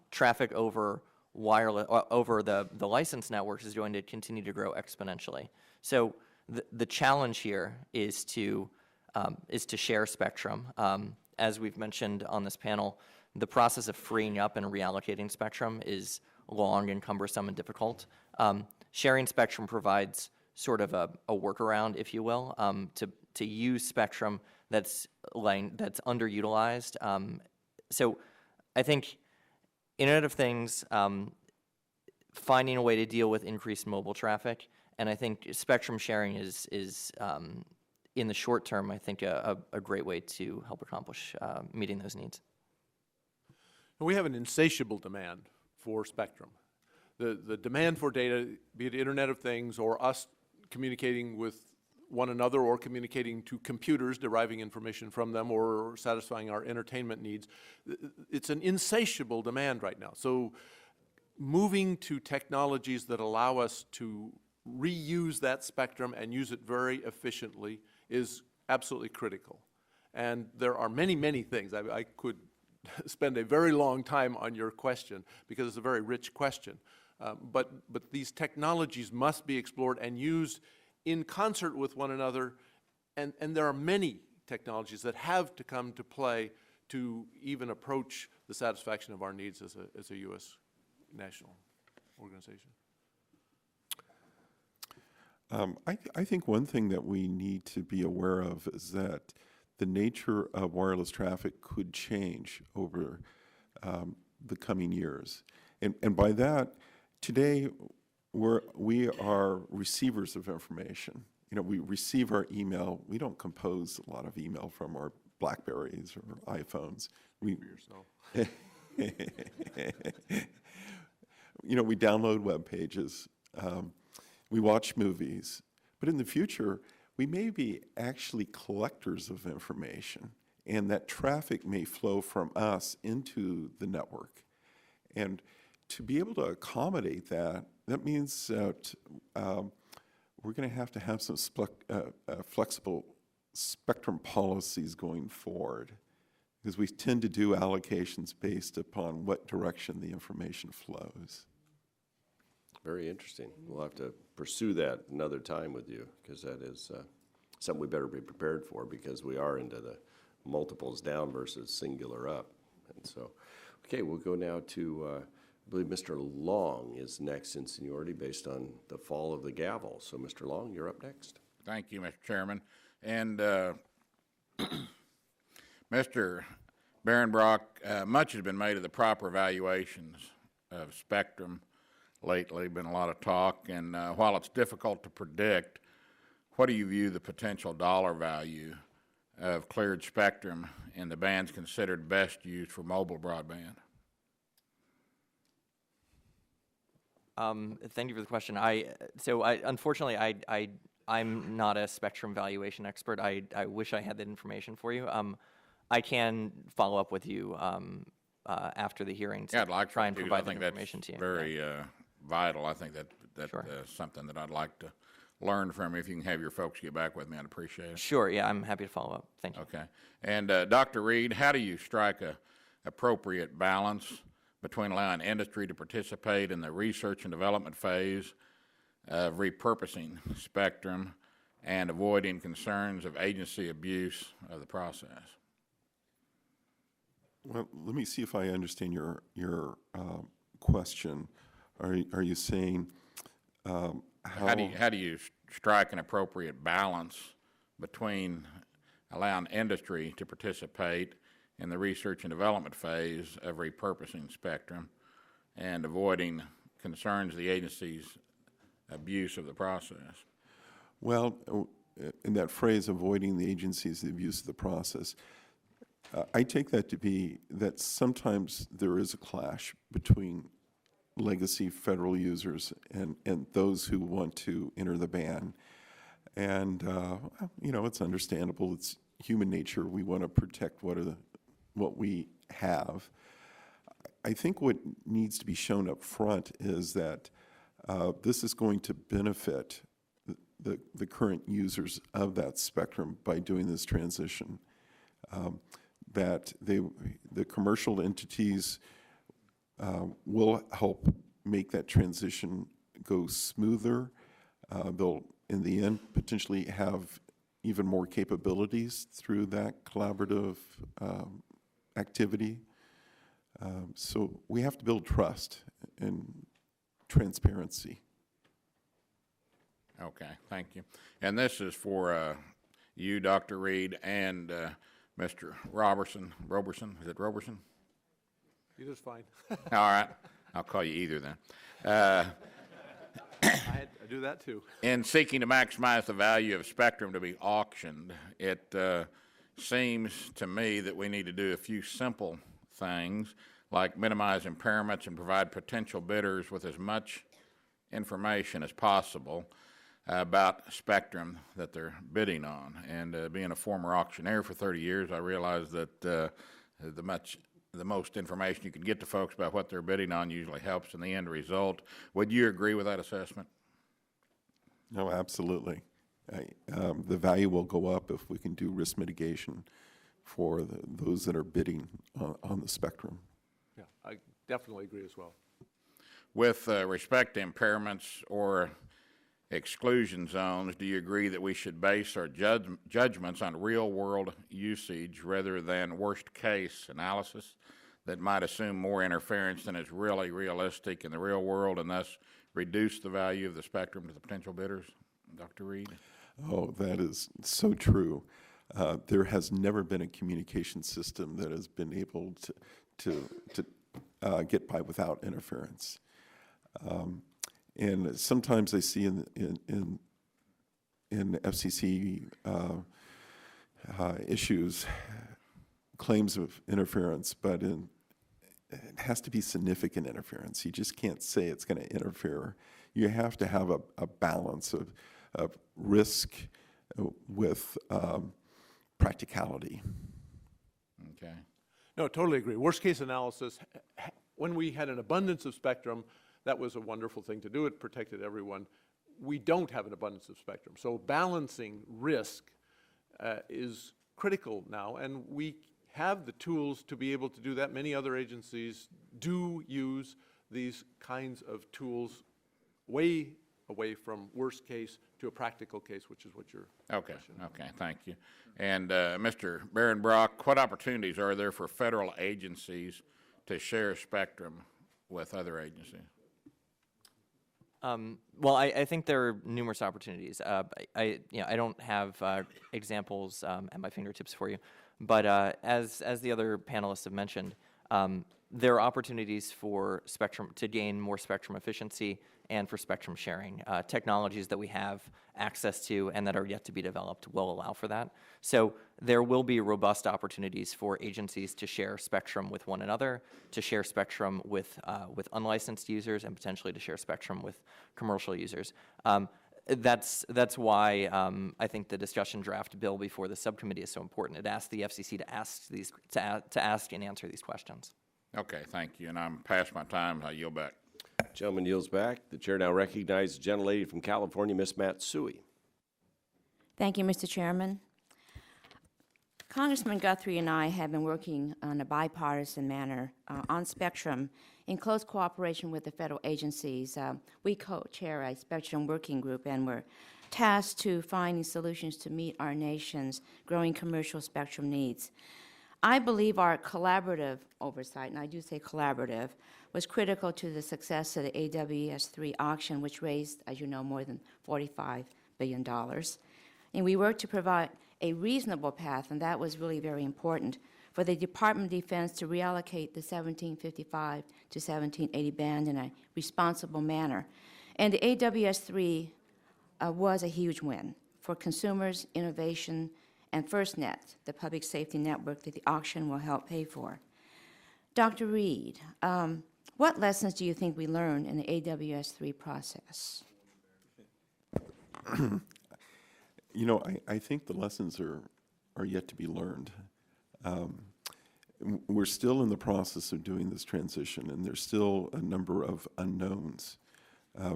traffic over wireless over the licensed networks is going to continue to grow exponentially. So the challenge here is to share spectrum. As we've mentioned on this panel, the process of freeing up and reallocating spectrum is long and cumbersome and difficult. Sharing spectrum provides sort of a workaround, if you will, to use spectrum that's underutilized. So I think Internet of Things, finding a way to deal with increased mobile traffic, and I think spectrum sharing is in the short term, I think a great way to help accomplish meeting those needs. We have an insatiable demand for spectrum. The demand for data, be it Internet of Things or us communicating with one another or communicating to computers, deriving information from them or satisfying our entertainment needs, it's an insatiable demand right now. So moving to technologies that allow us to reuse that spectrum and use it very efficiently is absolutely critical. And there are many, many things. I could spend a very long time on your question because it's a very rich question. But these technologies must be explored and used in concert with one another. And there are many technologies that have to come to play to even approach the satisfaction of our needs as a U.S. national organization. I think one thing that we need to be aware of is that the nature of wireless traffic could change over the coming years. And by that, today, we are receivers of information. You know, we receive our email. We don't compose a lot of email from our BlackBerries or iPhones. We you know, we download web pages. We watch movies. But in the future, we may be actually collectors of information, and that traffic may flow from us into the network. And to be able to accommodate that, that means that we're going to have some flexible spectrum policies going forward, because we tend to do allocations based upon what direction the information flows. Very interesting. We'll have to pursue that another time with you, because that is something we better be prepared for, because we are into the multiples down versus singular up. And so, okay, we'll go now to, I believe Mr. Long is next in seniority based on the fall of the gavel. So, Mr. Long, you're up next. Thank you, Mr. Chairman. And Mr. Behrenbrock, much has been made of the proper evaluations of spectrum lately, been a lot of talk, and while it's difficult to predict, what do you view the potential dollar value of cleared spectrum in the bands considered best used for mobile broadband? Thank you for the question. Unfortunately, I'm not a spectrum valuation expert. I wish I had that information for you. I can follow up with you after the hearing to Yeah, I'd like try and to. provide I think that information to you. Very vital. I think that's Sure. something that I'd like to learn from. If you can have your folks get back with me, I'd appreciate it. Sure, yeah, I'm happy to follow up. Thank you. Okay. And Dr. Reed, how do you strike a appropriate balance between allowing industry to participate in the research and development phase of repurposing spectrum and avoiding concerns of agency abuse of the process? Well, let me see if I understand your question. Are you saying How do you strike an appropriate balance between allowing industry to participate in the research and development phase of repurposing spectrum and avoiding concerns of the agency's abuse of the process? Well, in that phrase, avoiding the agency's abuse of the process, I take that to be that sometimes there is a clash between legacy federal users and those who want to enter the band. And, you know, it's understandable. It's human nature. We want to protect what we have. I think what needs to be shown up front is that this is going to benefit the current users of that spectrum by doing this transition. That the commercial entities will help make that transition go smoother. They'll, in the end, potentially have even more capabilities through that collaborative activity. So we have to build trust and transparency. Okay, thank you. And this is for you, Dr. Reed, and Mr. Robertson. Is it Robertson? Either's fine. All right. I'll call you either then. I do that too. In seeking to maximize the value of spectrum to be auctioned, it seems to me that we need to do a few simple things like minimize impairments and provide potential bidders with as much information as possible about spectrum that they're bidding on. And being a former auctioneer for 30 years, I realize that the most information you can get to folks about what they're bidding on usually helps in the end result. Would you agree with that assessment? No, absolutely. The value will go up if we can do risk mitigation for those that are bidding on the spectrum. Yeah, I definitely agree as well. With respect to impairments or exclusion zones, do you agree that we should base our judgments on real-world usage rather than worst-case analysis that might assume more interference than is really realistic in the real world and thus reduce the value of the spectrum to the potential bidders? Dr. Reed? Oh, that is so true. There has never been a communication system that has been able to get by without interference. And sometimes I see in FCC issues claims of interference, but it has to be significant interference. You just can't say it's going to interfere. You have to have a balance of risk with practicality. Okay. No, totally agree. Worst case analysis, when we had an abundance of spectrum, that was a wonderful thing to do. It protected everyone. We don't have an abundance of spectrum. So balancing risk is critical now, and we have the tools to be able to do that. Many other agencies do use these kinds of tools way away from worst case to a practical case, which is what you're Okay, thank you. And Mr. Barron-Brock, what opportunities are there for federal agencies to share spectrum with other agencies? Well, I think there are numerous opportunities. I don't have examples at my fingertips for you, but as the other panelists have mentioned, there are opportunities for spectrum to gain more spectrum efficiency and for spectrum sharing. Technologies that we have access to and that are yet to be developed will allow for that. So there will be robust opportunities for agencies to share spectrum with one another, to share spectrum with unlicensed users, and potentially to share spectrum with commercial users. That's why I think the discussion draft bill before the subcommittee is so important. It asks the FCC to ask and answer these questions. Okay, thank you. And I'm past my time. I yield back. Gentleman yields back. The chair now recognizes the gentlelady from California, Ms. Matsui. Thank you, Mr. Chairman. Congressman Guthrie and I have been working on a bipartisan manner on spectrum in close cooperation with the federal agencies. We co-chair a spectrum working group, and we're tasked to finding solutions to meet our nation's growing commercial spectrum needs. I believe our collaborative oversight, and I do say collaborative, was critical to the success of the AWS-3 auction, which raised, as you know, more than $45 billion. And we worked to provide a reasonable path, and that was really very important, for the Department of Defense to reallocate the 1755 to 1780 band in a responsible manner. And the AWS-3 was a huge win for consumers, innovation, and FirstNet, the public safety network that the auction will help pay for. Dr. Reed, what lessons do you think we learned in the AWS-3 process? You know, I think the lessons are yet to be learned. We're still in the process of doing this transition, and there's still a number of unknowns.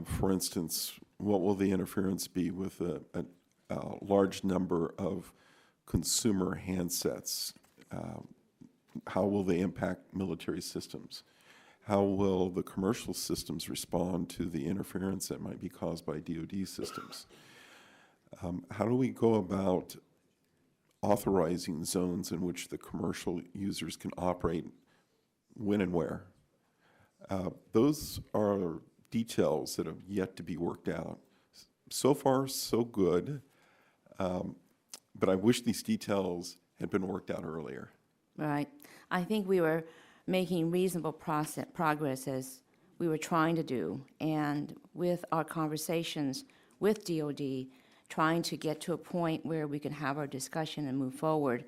For instance, what will the interference be with a large number of consumer handsets? How will they impact military systems? How will the commercial systems respond to the interference that might be caused by DoD systems? How do we go about authorizing zones in which the commercial users can operate when and where? Those are details that have yet to be worked out. So far, so good. but I wish these details had been worked out earlier. Right. I think we were making reasonable progress as we were trying to do, and with our conversations with DOD, trying to get to a point where we can have our discussion and move forward,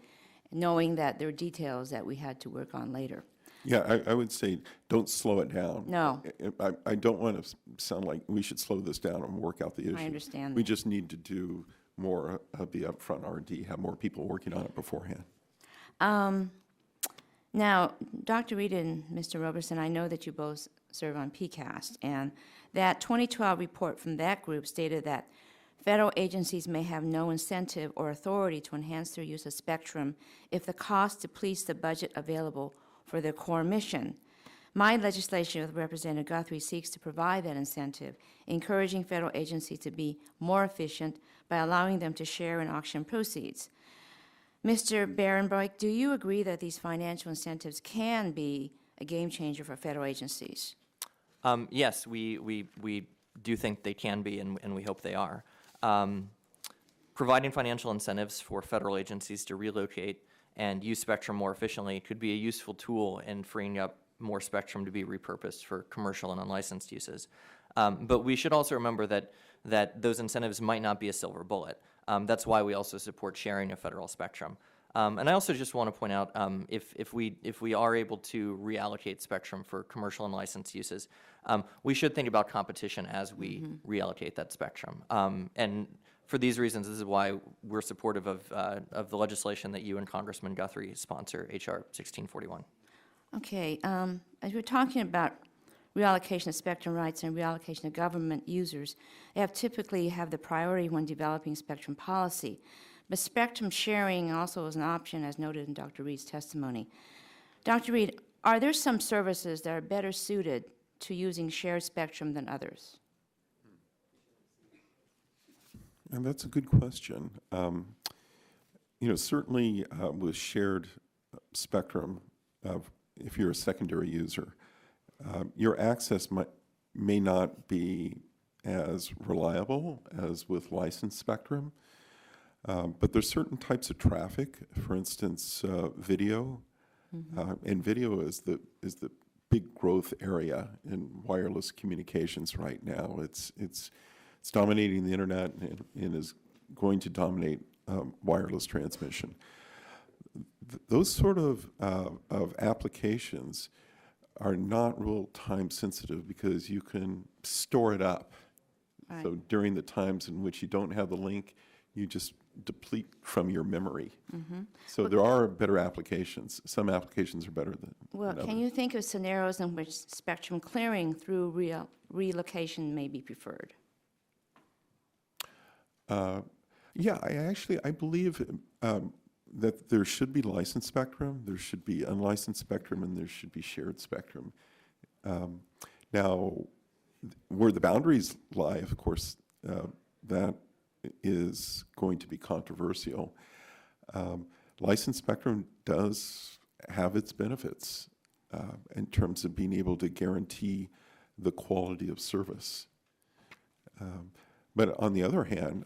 knowing that there are details that we had to work on later. Yeah, I would say don't slow it down. No. I don't want to sound like we should slow this down and work out the issue. understand We that. just need to do more of the upfront R&D, have more people working on it beforehand. Now, Dr. Reed and Mr. Roberson, I know that you both serve on PCAST, and that 2012 report from that group stated that federal agencies may have no incentive or authority to enhance their use of spectrum if the cost depletes the budget available for their core mission. My legislation with Representative Guthrie seeks to provide that incentive, encouraging federal agencies to be more efficient by allowing them to share in auction proceeds. Mr. Barenbroek, do you agree that these financial incentives can be a game changer for federal agencies? Yes, we do think they can be, and we hope they are. Providing financial incentives for federal agencies to relocate and use spectrum more efficiently could be a useful tool in freeing up more spectrum to be repurposed for commercial and unlicensed uses. But we should also remember that those incentives might not be a silver bullet. That's why we also support sharing of federal spectrum. And I also just want to point out, if we are able to reallocate spectrum for commercial and licensed uses, we should think about competition as we reallocate that spectrum. And for these reasons, this is why we're supportive of the legislation that you and Congressman Guthrie sponsor, H.R. 1641. Okay, as we're talking about reallocation of spectrum rights and reallocation of government users, they typically have the priority when developing spectrum policy. But spectrum sharing also is an option, as noted in Dr. Reed's testimony. Dr. Reed, are there some services that are better suited to using shared spectrum than others? And that's a good question. Certainly with shared spectrum, if you're a secondary user, your access may not be as reliable as with licensed spectrum, but there's certain types of traffic, for instance, video, and video is the big growth area in wireless communications right now. It's dominating the internet and is going to dominate wireless transmission. Those sort of applications are not real time sensitive because you can store it up. Right. So during the times in which you don't have the link, you just deplete from your memory. So there are better applications. Some applications are better than Well, others. can you think of scenarios in which spectrum clearing through relocation may be preferred? Yeah, I believe that there should be licensed spectrum, there should be unlicensed spectrum, and there should be shared spectrum. Now, where the boundaries lie, of course, that is going to be controversial. Licensed spectrum does have its benefits in terms of being able to guarantee the quality of service. But on the other hand,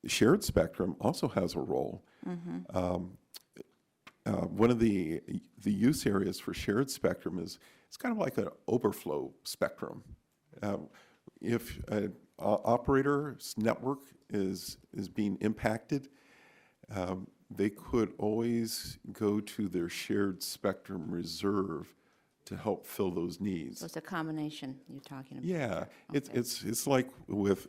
shared spectrum also has a role. One of the use areas for shared spectrum is it's kind of like an overflow spectrum. If an operator's network is being impacted, they could always go to their shared spectrum reserve to help fill those needs. So it's a combination you're talking about? Yeah, Okay. it's like with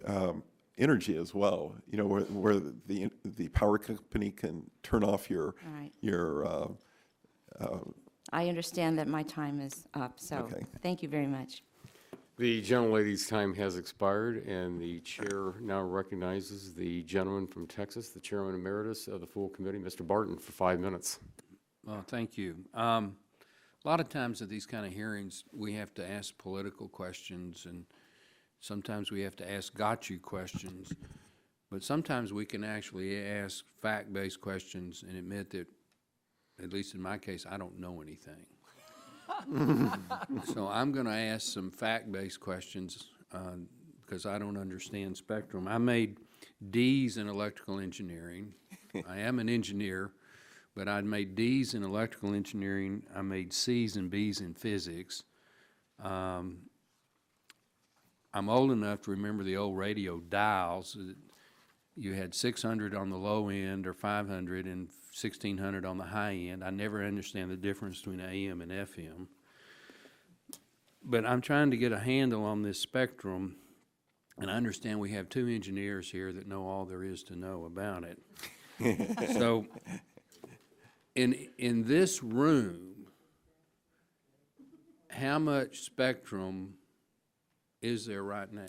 energy as well. Where the power company can turn off your right. your. I understand that my time is up, so Okay. thank you very much. The gentlelady's time has expired, and the chair now recognizes the gentleman from Texas, the chairman emeritus of the full committee, Mr. Barton, for 5 minutes. Well, thank you. A lot of times at these kind of hearings, we have to ask political questions, and sometimes we have to ask got-you questions, but sometimes we can actually ask fact-based questions and admit that, at least in my case, I don't know anything. So I'm going to ask some fact-based questions because I don't understand spectrum. I made D's in electrical engineering, I am an engineer, but I made D's in electrical engineering. I made C's and B's in physics. I'm old enough to remember the old radio dials. You had 600 on the low end or 500 and 1600 on the high end. I never understand the difference between AM and FM. But I'm trying to get a handle on this spectrum, and I understand we have two engineers here that know all there is to know about it. So in this room, how much spectrum is there right now?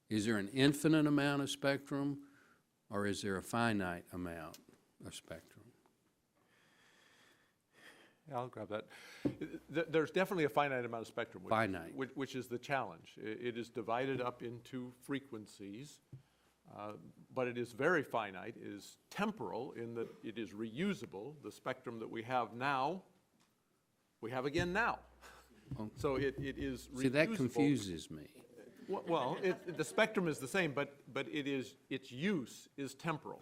Is there an infinite amount of spectrum, or is there a finite amount of spectrum? Yeah, I'll grab that. There's definitely a finite amount of spectrum. Finite. Which is the challenge. It is divided up into frequencies, but it is very finite. It is temporal in that it is reusable. The spectrum that we have now, we have again now. So it is reusable. See, that confuses me. Well, the spectrum is the same, but its use is temporal.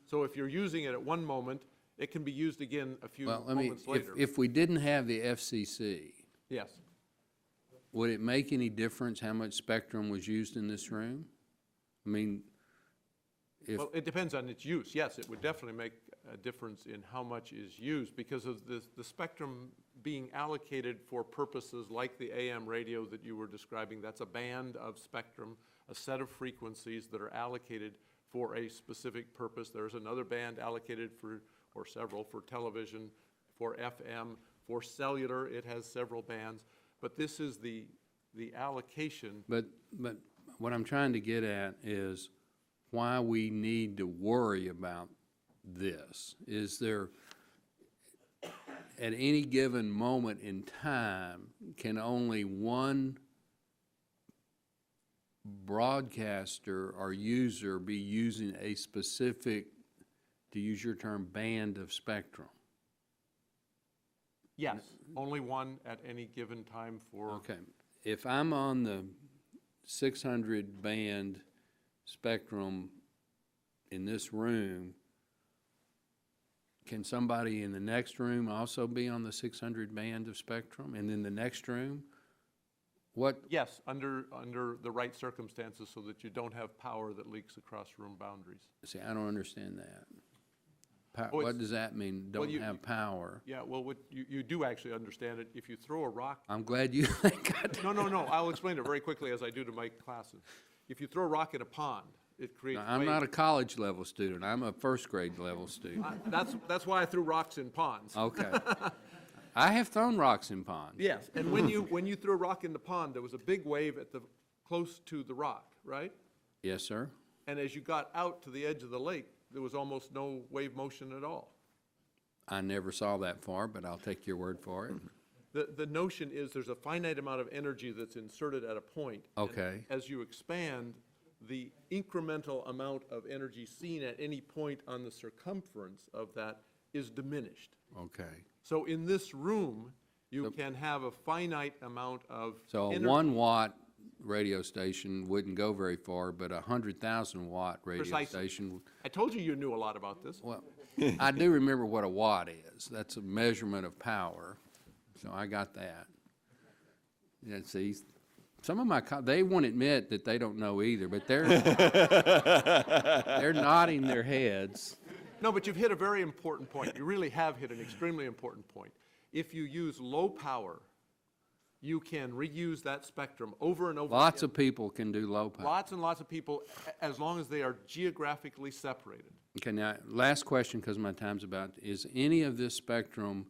So if you're using it at one moment, it can be used again a few moments later. If we didn't have the FCC, Yes. would it make any difference how much spectrum was used in this room? I mean, if, Well, it depends on its use. Yes, it would definitely make a difference in how much is used because of the spectrum being allocated for purposes like the AM radio that you were describing. That's a band of spectrum, a set of frequencies that are allocated for a specific purpose. There's another band allocated for, or several, for television, for FM, for cellular, it has several bands. But this is the allocation. but what I'm trying to get at is why we need to worry about this. Is there, at any given moment in time, can only one broadcaster or user be using a specific, to use your term, band of spectrum? Yes, only one at any given time for. Okay. If I'm on the 600 band spectrum in this room, can somebody in the next room also be on the 600 band of spectrum? And then the next room? What? Yes, under the right circumstances so that you don't have power that leaks across room boundaries. See, I don't understand that. Oh, What does that mean, well, don't have power? Yeah, well, what you do actually understand it. If you throw a rock. I'm glad you got No, I'll explain it very quickly as I do to my classes. If you throw a rock in a pond, it creates I'm waves. not a college level student. I'm a first grade level student. That's why I threw rocks in ponds. Okay. I have thrown rocks in ponds. Yes, and when you threw a rock in the pond, there was a big wave close to the rock, right? Yes, sir. And as you got out to the edge of the lake, there was almost no wave motion at all. I never saw that far, but I'll take your word for it. The notion is there's a finite amount of energy that's inserted at a point. and Okay. as you expand, the incremental amount of energy seen at any point on the circumference of that is diminished. Okay. So in this room, you can have a finite amount of So a energy. 1 watt radio station wouldn't go very far, but a 100,000 watt radio Precisely. station. I told you knew a lot about this. Well, I do remember what a watt is. That's a measurement of power. So I got that. Yeah, see, some of my, they won't admit that they don't know either, but they're nodding their heads. No, but you've hit a very important point. You really have hit an extremely important point. If you use low power, you can reuse that spectrum over and over Lots again. of people can do low power. Lots and lots of people, as long as they are geographically separated. Okay, now, last question, because my time's about, is any of this spectrum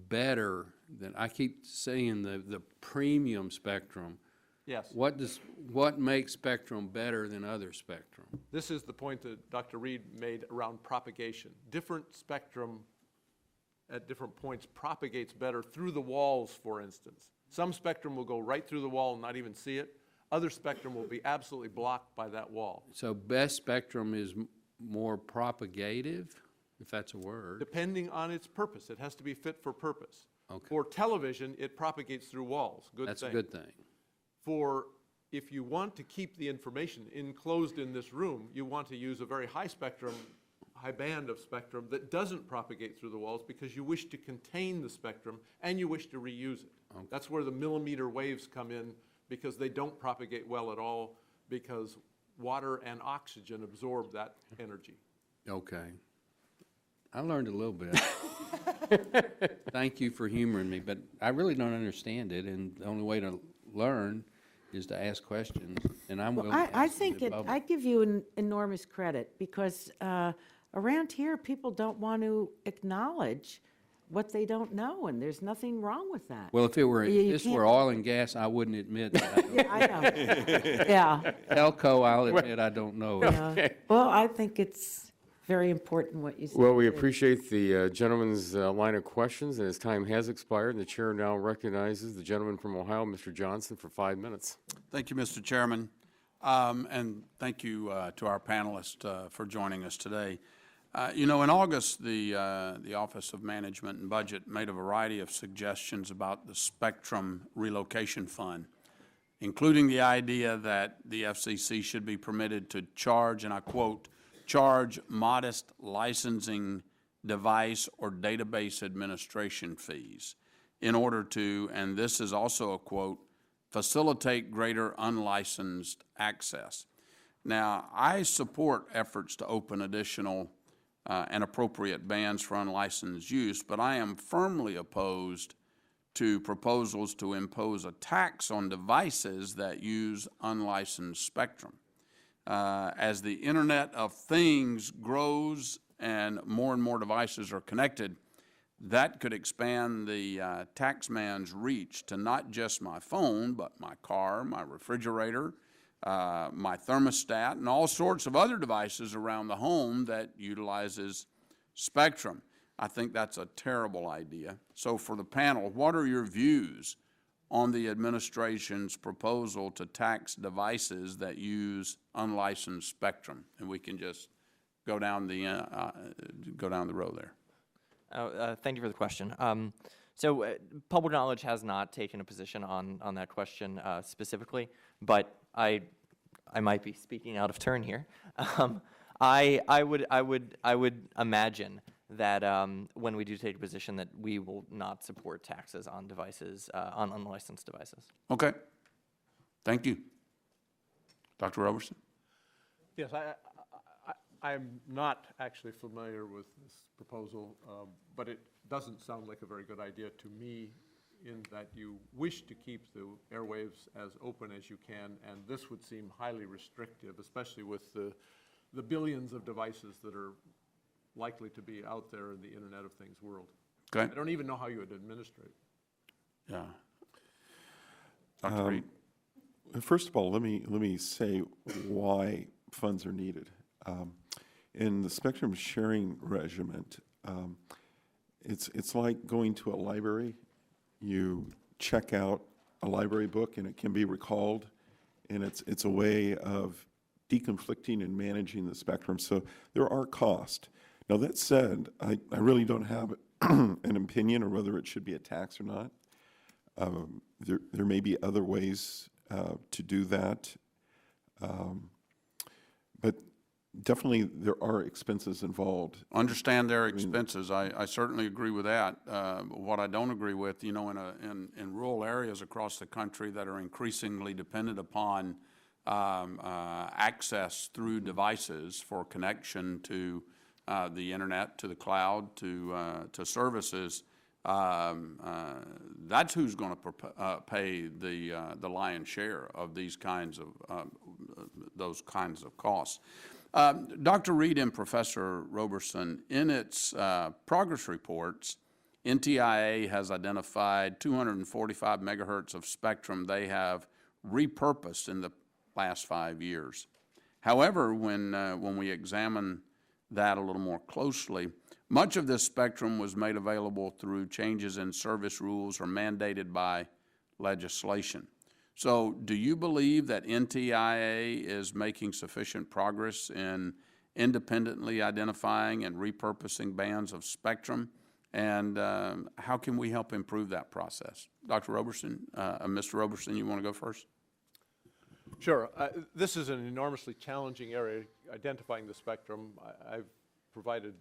better than, I keep saying the premium spectrum. Yes. What makes spectrum better than other spectrum? This is the point that Dr. Reed made around propagation. Different spectrum at different points propagates better through the walls, for instance. Some spectrum will go right through the wall and not even see it. Other spectrum will be absolutely blocked by that wall. So best spectrum is more propagative, if that's a word. Depending on its purpose. It has to be fit for purpose. Okay. For television, it propagates through walls. Good That's thing. a good thing. If you want to keep the information enclosed in this room, you want to use a very high spectrum, high band of spectrum that doesn't propagate through the walls because you wish to contain the spectrum and you wish to reuse it. That's where the millimeter waves come in, because they don't propagate well at all, because water and oxygen absorb that energy. Okay. I learned a little bit. Thank you for humoring me, but I really don't understand it, and the only way to learn is to ask questions, and I'm willing to ask I them think in it, public. I give you an enormous credit, because around here, people don't want to acknowledge what they don't know, and there's nothing wrong with that. Well, if it were, You this can't- were oil and gas, I wouldn't admit that I don't. Yeah, I know. Yeah. Elko, I'll admit I don't know. Well, I think it's very important what you said. Well, we too. appreciate the gentleman's line of questions, and his time has expired, and the chair now recognizes the gentleman from Ohio, Mr. Johnson, for 5 minutes. Thank you, Mr. Chairman, and thank you to our panelists for joining us today. In August, the Office of Management and Budget made a variety of suggestions about the Spectrum Relocation Fund, including the idea that the FCC should be permitted to charge, and I quote, charge modest licensing device or database administration fees in order to, and this is also a quote, facilitate greater unlicensed access. Now, I support efforts to open additional and appropriate bans for unlicensed use, but I am firmly opposed to proposals to impose a tax on devices that use unlicensed spectrum. As the Internet of Things grows and more devices are connected, that could expand the taxman's reach to not just my phone, but my car, my refrigerator, my thermostat, and all sorts of other devices around the home that utilizes spectrum. I think that's a terrible idea. So for the panel, what are your views on the administration's proposal to tax devices that use unlicensed spectrum? And we can just go down the row there. Thank you for the question. Public knowledge has not taken a position on that question specifically, but I might be speaking out of turn here. I would imagine that when we do take a position that we will not support taxes on devices, on unlicensed devices. Okay. Thank you. Dr. Roberson? Yes, I'm not actually familiar with this proposal, but it doesn't sound like a very good idea to me, in that you wish to keep the airwaves as open as you can, and this would seem highly restrictive, especially with the billions of devices that are likely to be out there in the Internet of Things world. Okay. I don't even know how you would administrate it. Yeah. Dr. Reed? First of all, let me say why funds are needed. In the spectrum sharing regiment, it's like going to a library. You check out a library book and it can be recalled, and it's a way of deconflicting and managing the spectrum. So there are costs. Now, that said, I really don't have an opinion on whether it should be a tax or not. There may be other ways to do that. But definitely there are expenses involved. Understand their expenses. I certainly agree with that. What I don't agree with, in rural areas across the country that are increasingly dependent upon access through devices for connection to the internet, to the cloud, to services, that's who's going to pay the lion's share of these kinds of those kinds of costs. Dr. Reed and Professor Roberson, in its progress reports, NTIA has identified 245 megahertz of spectrum they have repurposed in the last 5 years. However, when we examine that a little more closely, much of this spectrum was made available through changes in service rules or mandated by legislation. So do you believe that NTIA is making sufficient progress in independently identifying and repurposing bands of spectrum? And how can we help improve that process? Dr. Roberson, Mr. Roberson, you want to go first? Sure. This is an enormously challenging area, identifying the spectrum. I've provided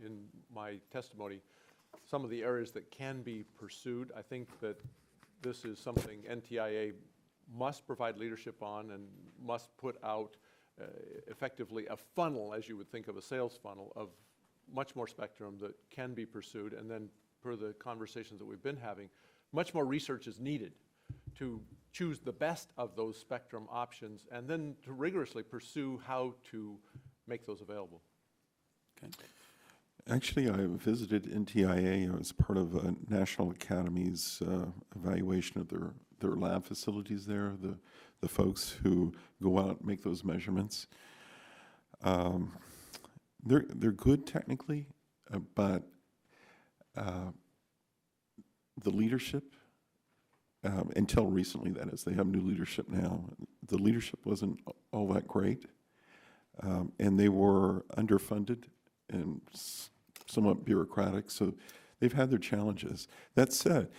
in my testimony some of the areas that can be pursued. I think that this is something NTIA must provide leadership on and must put out effectively a funnel, as you would think of a sales funnel, of much more spectrum that can be pursued. And then, per the conversations that we've been having, much more research is needed to choose the best of those spectrum options and then to rigorously pursue how to make those available. Okay. Actually, I visited NTIA as part of National Academy's evaluation of their lab facilities there, the folks who go out and make those measurements. They're good technically, but the leadership, until recently that is, they have new leadership now, the leadership wasn't all that great, and they were underfunded and somewhat bureaucratic, so they've had their challenges. That said,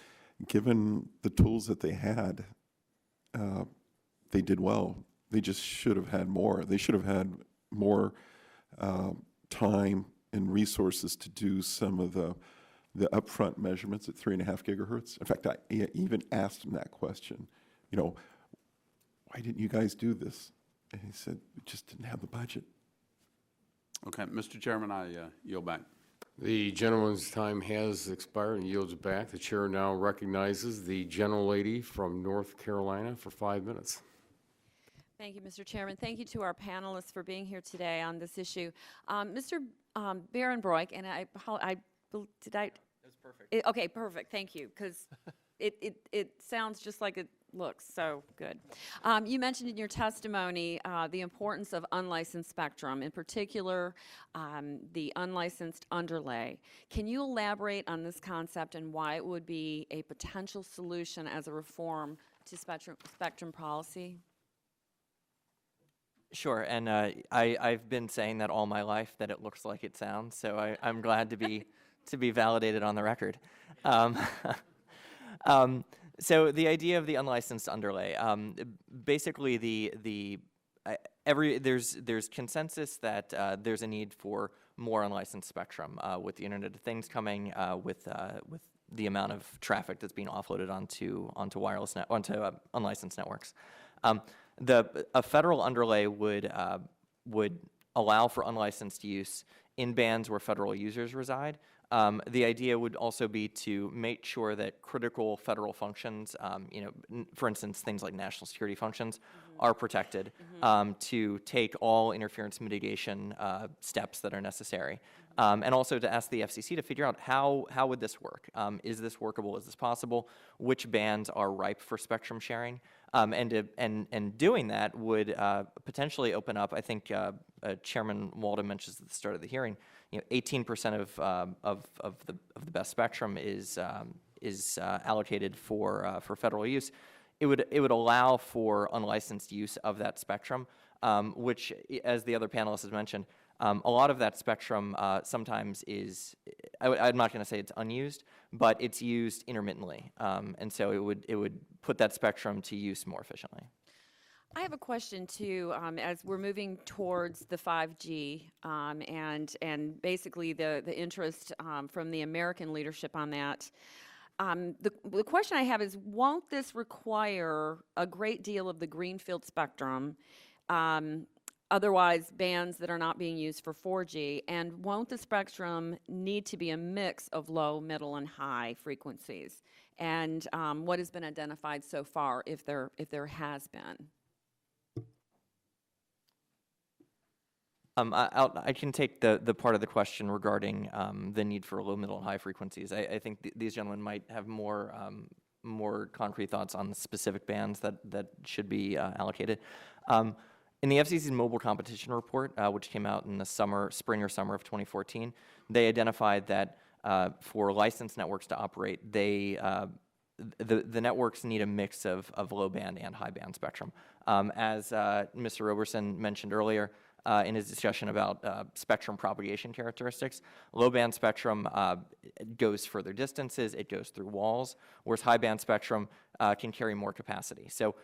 given the tools that they had, they did well. They just should have had more. They should have had more time and resources to do some of the upfront measurements at 3.5 gigahertz. In fact, I even asked him that question, you know, why didn't you guys do this? And he said, we just didn't have the budget. Okay, Mr. Chairman, I yield back. The gentleman's time has expired and yields back. The chair now recognizes the gentlelady from North Carolina for 5 minutes. Thank you, Mr. Chairman. Thank you to our panelists for being here today on this issue. Mr. Barenbroek, and did I? That's perfect. Okay, perfect. Thank you, because it sounds just like it looks, so good. You mentioned in your testimony the importance of unlicensed spectrum, in particular the unlicensed underlay. Can you elaborate on this concept and why it would be a potential solution as a reform to spectrum policy? Sure, and I've been saying that all my life, that it looks like it sounds, so I'm glad to be validated on the record. So the idea of the unlicensed underlay, basically there's consensus that there's a need for more unlicensed spectrum with the Internet of Things coming, with the amount of traffic that's being offloaded onto unlicensed networks. A federal underlay would allow for unlicensed use in bands where federal users reside. The idea would also be to make sure that critical federal functions, for instance, things like national security functions, are protected, to take all interference mitigation steps that are necessary. And also to ask the FCC to figure out how would this work? Is this workable? Is this possible? Which bands are ripe for spectrum sharing? And doing that would potentially open up, I think Chairman Walden mentions at the start of the hearing, 18% of the best spectrum is allocated for federal use. It would allow for unlicensed use of that spectrum, which, as the other panelists have mentioned, a lot of that spectrum sometimes is, I'm not going to say it's unused, but it's used intermittently, and so it would put that spectrum to use more efficiently. I have a question too, as we're moving towards the 5G and basically the interest from the American leadership on that. The question I have is, won't this require a great deal of the greenfield spectrum, otherwise bands that are not being used for 4G, and won't the spectrum need to be a mix of low, middle, and high frequencies? And what has been identified so far, if there has been? I can take the part of the question regarding the need for low, middle, and high frequencies. I think these gentlemen might have more concrete thoughts on the specific bands that should be allocated. In the FCC's mobile competition report, which came out in the spring or summer of 2014, they identified that for licensed networks to operate, the networks need a mix of low band and high band spectrum. As Mr. Roberson mentioned earlier, in his discussion about spectrum propagation characteristics, low-band spectrum goes further distances, it goes through walls, whereas high-band spectrum can carry more capacity. So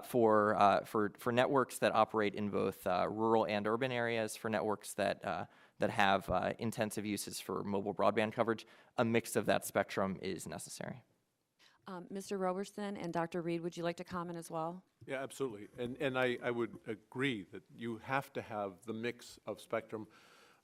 for networks that operate in both rural and urban areas, for networks that that have intensive uses for mobile broadband coverage, a mix of that spectrum is necessary. Mr. Roberson and Dr. Reed, would you like to comment as well? Yeah, absolutely. And I would agree that you have to have the mix of spectrum.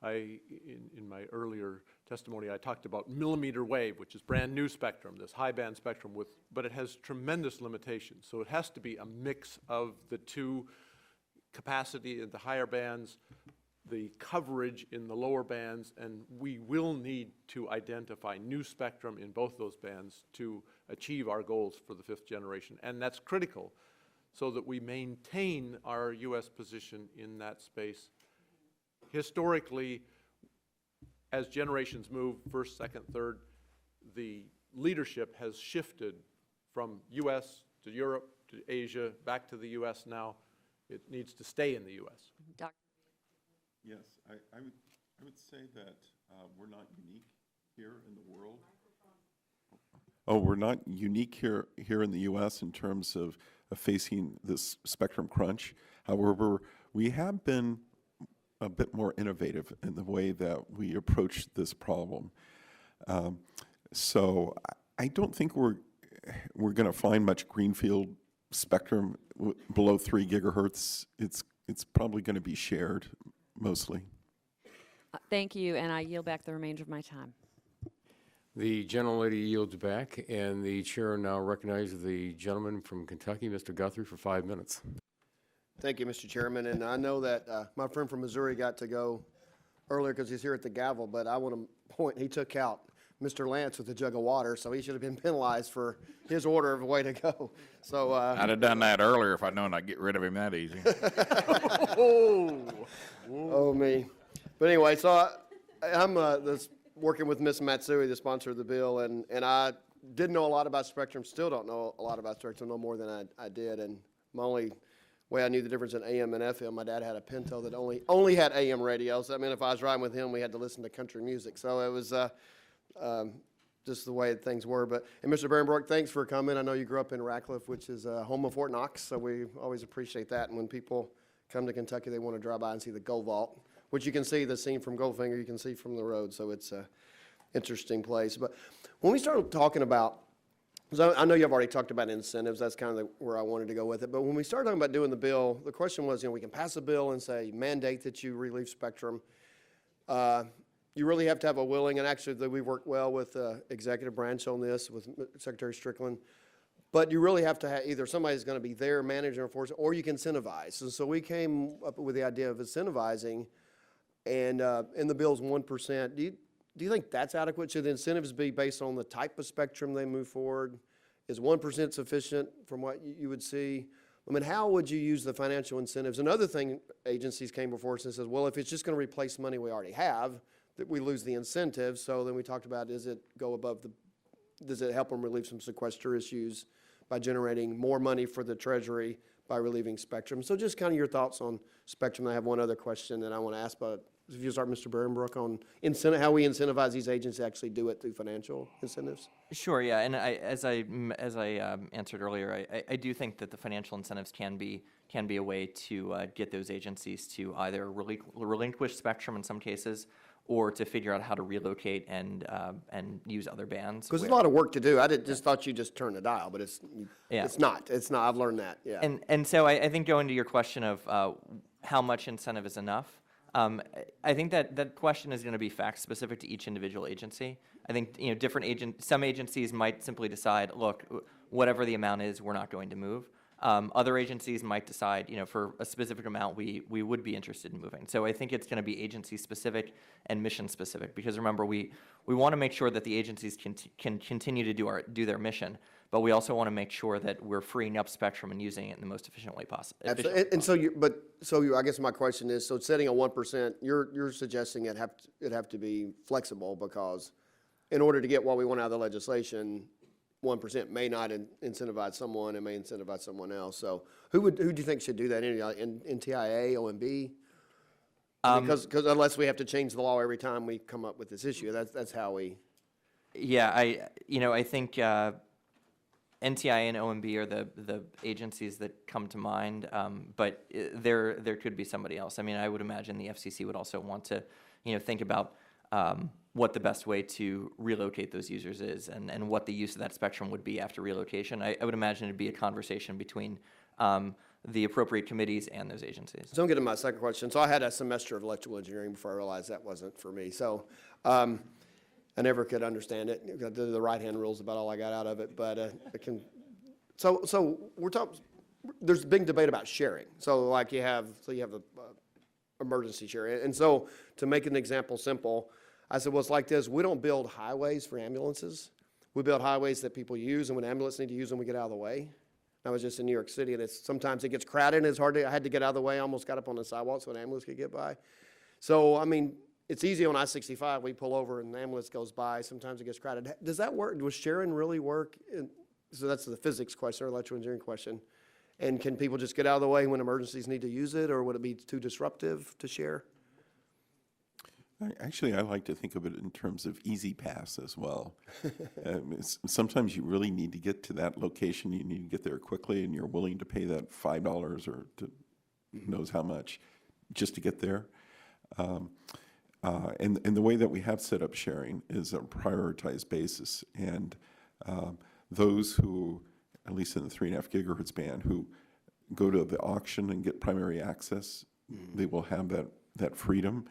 In my earlier testimony, I talked about millimeter wave, which is brand new spectrum, this high band spectrum, but it has tremendous limitations. So it has to be a mix of the two, capacity at the higher bands, the coverage in the lower bands, and we will need to identify new spectrum in both those bands to achieve our goals for the 5th generation. And that's critical so that we maintain our U.S. position in that space. Historically, as generations move, first, second, third, the leadership has shifted from U.S. to Europe to Asia, back to the U.S. now. It needs to stay in the U.S. Yes, I would say that we're not unique here in the world. Oh, we're not unique here in the U.S. in terms of facing this spectrum crunch. However, we have been a bit more innovative in the way that we approach this problem. So I don't think we're going to find much greenfield spectrum below 3 gigahertz. It's probably going to be shared mostly. Thank you, and I yield back the remainder of my time. The gentlelady yields back, and the chair now recognizes the gentleman from Kentucky, Mr. Guthrie, for 5 minutes. Thank you, Mr. Chairman. And I know that my friend from Missouri got to go earlier because he's here at the gavel, but I want to point, he took out Mr. Lance with a jug of water, so he should have been penalized for his order of a way to go. So I'd have done that earlier if I'd known I'd get rid of him that easy. Oh, me. But anyway, so I'm working with Ms. Matsui, the sponsor of the bill, and I didn't know a lot about spectrum, still don't know a lot about spectrum, no more than I did. And my only way I knew the difference in AM and FM, my dad had a Pinto that only had AM radio. So I mean, if I was riding with him, we had to listen to country music. So it was just the way things were. And Mr. Behrenbrook, thanks for coming. I know you grew up in Ratcliffe, which is home of Fort Knox, so we always appreciate that. And when people come to Kentucky, they want to drive by and see the Gold Vault, which you can see the scene from Goldfinger, you can see from the road, so it's an interesting place. But when we started talking about, so I know you've already talked about incentives, that's kind of where I wanted to go with it, but when we started talking about doing the bill, the question was, we can pass a bill and say, mandate that you relieve spectrum. You really have to have a willing, and actually we've worked well with the executive branch on this, with Secretary Strickland, but you really have to have either somebody's going to be there managing or enforcing, or you can incentivize. And so we came up with the idea of incentivizing, and the bill's 1%. Do you think that's adequate? Should the incentives be based on the type of spectrum they move forward? Is 1% sufficient from what you would see? I mean, how would you use the financial incentives? Another thing, agencies came before us and says, well, if it's just going to replace money we already have, that we lose the incentive. So then we talked about, does it help them relieve some sequester issues by generating more money for the Treasury by relieving spectrum? So just kind of your thoughts on spectrum. I have one other question that I want to ask, but if you start, Mr. Behrenbrook, on how we incentivize these agents to actually do it through financial incentives. Sure, yeah, and as I answered earlier, I do think that the financial incentives can be a way to get those agencies to either relinquish spectrum in some cases, or to figure out how to relocate and use other bands. Because there's a lot of work to do. I just thought you just turned the dial, but it's not. It's not. I've learned that. Yeah. And so I think going to your question of how much incentive is enough, I think that question is going to be fact specific to each individual agency. I think some agencies might simply decide, look, whatever the amount is, we're not going to move. Other agencies might decide, for a specific amount, we would be interested in moving. So I think it's going to be agency specific and mission specific, because remember, we want to make sure that the agencies can continue to do their mission, but we also want to make sure that we're freeing up spectrum and using it in the most efficient way possible. I guess my question is, so setting a 1%, you're suggesting it have to be flexible, because in order to get what we want out of the legislation, 1% may not incentivize someone, it may incentivize someone else. So who do you think should do that? NTIA, OMB? Because unless we have to change the law every time we come up with this issue, that's how we. Yeah, I think NTIA and OMB are the agencies that come to mind, but there could be somebody else. I mean, I would imagine the FCC would also want to think about what the best way to relocate those users is and what the use of that spectrum would be after relocation. I would imagine it'd be a conversation between the appropriate committees and those agencies. So I'm getting my second question. So I had a semester of electrical engineering before I realized that wasn't for me. So I never could understand it. The right-hand rules about all I got out of it, but it can. So we're talking. There's a big debate about sharing. So like you have the emergency sharing, and so to make an example simple, I said, well, it's like this. We don't build highways for ambulances. We build highways that people use, and when ambulances need to use them, we get out of the way. I was just in New York City, and sometimes it gets crowded, and it's hard to. I had to get out of the way. I almost got up on the sidewalk so an ambulance could get by. So I mean. It's easy on I-65. We pull over and the ambulance goes by. Sometimes it gets crowded. Does that work? Does sharing really work? So that's the physics question or electrical engineering question. And can people just get out of the way when emergencies need to use it, or would it be too disruptive to share? Actually, I like to think of it in terms of easy pass as well. Sometimes you really need to get to that location. You need to get there quickly, and you're willing to pay that $5 or who knows how much just to get there. And the way that we have set up sharing is a prioritized basis. And those who, at least in the 3.5 gigahertz band, who go to the auction and get primary access, they will have that freedom.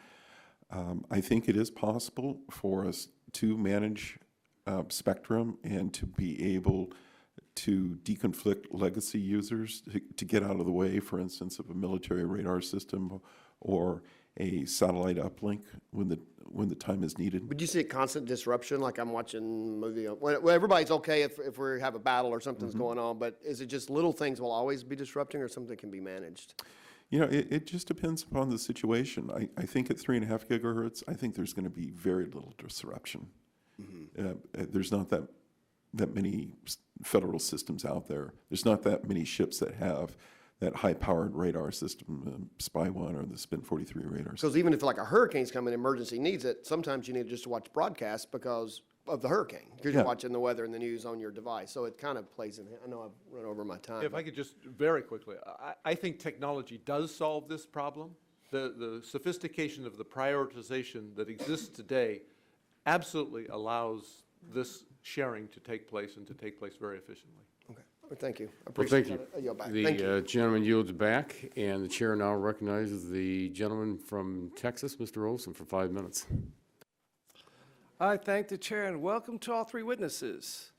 I think it is possible for us to manage spectrum and to be able to deconflict legacy users, to get out of the way, for instance, of a military radar system or a satellite uplink when the time is needed. Would you see a constant disruption, like I'm watching a movie? Well, everybody's okay if we have a battle or something's going on, but is it just little things will always be disrupting, or something can be managed? It just depends upon the situation. I think at 3.5 gigahertz, I think there's going to be very little disruption. There's not that many federal systems out there. There's not that many ships that have that high-powered radar system, Spy-1 or the Spin-43 radars. Because even if like a hurricane's coming, emergency needs it, sometimes you need just to watch broadcast because of the hurricane, because you're watching the weather and the news on your device. So it kind of plays in. I know I've run over my time. If I could just very quickly, I think technology does solve this problem. The sophistication of the prioritization that exists today absolutely allows this sharing to take place and to take place very efficiently. Okay. Well, thank you. I Well, appreciate thank you. that. I yield back. The Thank you. gentleman yields back, and the chair now recognizes the gentleman from Texas, Mr. Olson, for 5 minutes. I thank the chair and welcome to all three witnesses.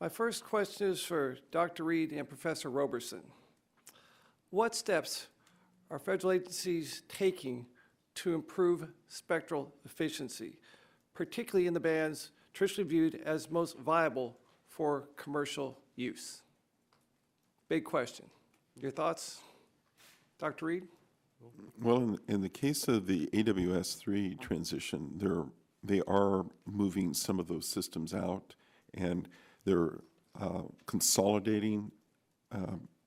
My first question is for Dr. Reed and Professor Roberson. What steps are federal agencies taking to improve spectral efficiency, particularly in the bands traditionally viewed as most viable for commercial use? Big question. Your thoughts, Dr. Reed? Well, in the case of the AWS-3 transition, they are moving some of those systems out, and they're consolidating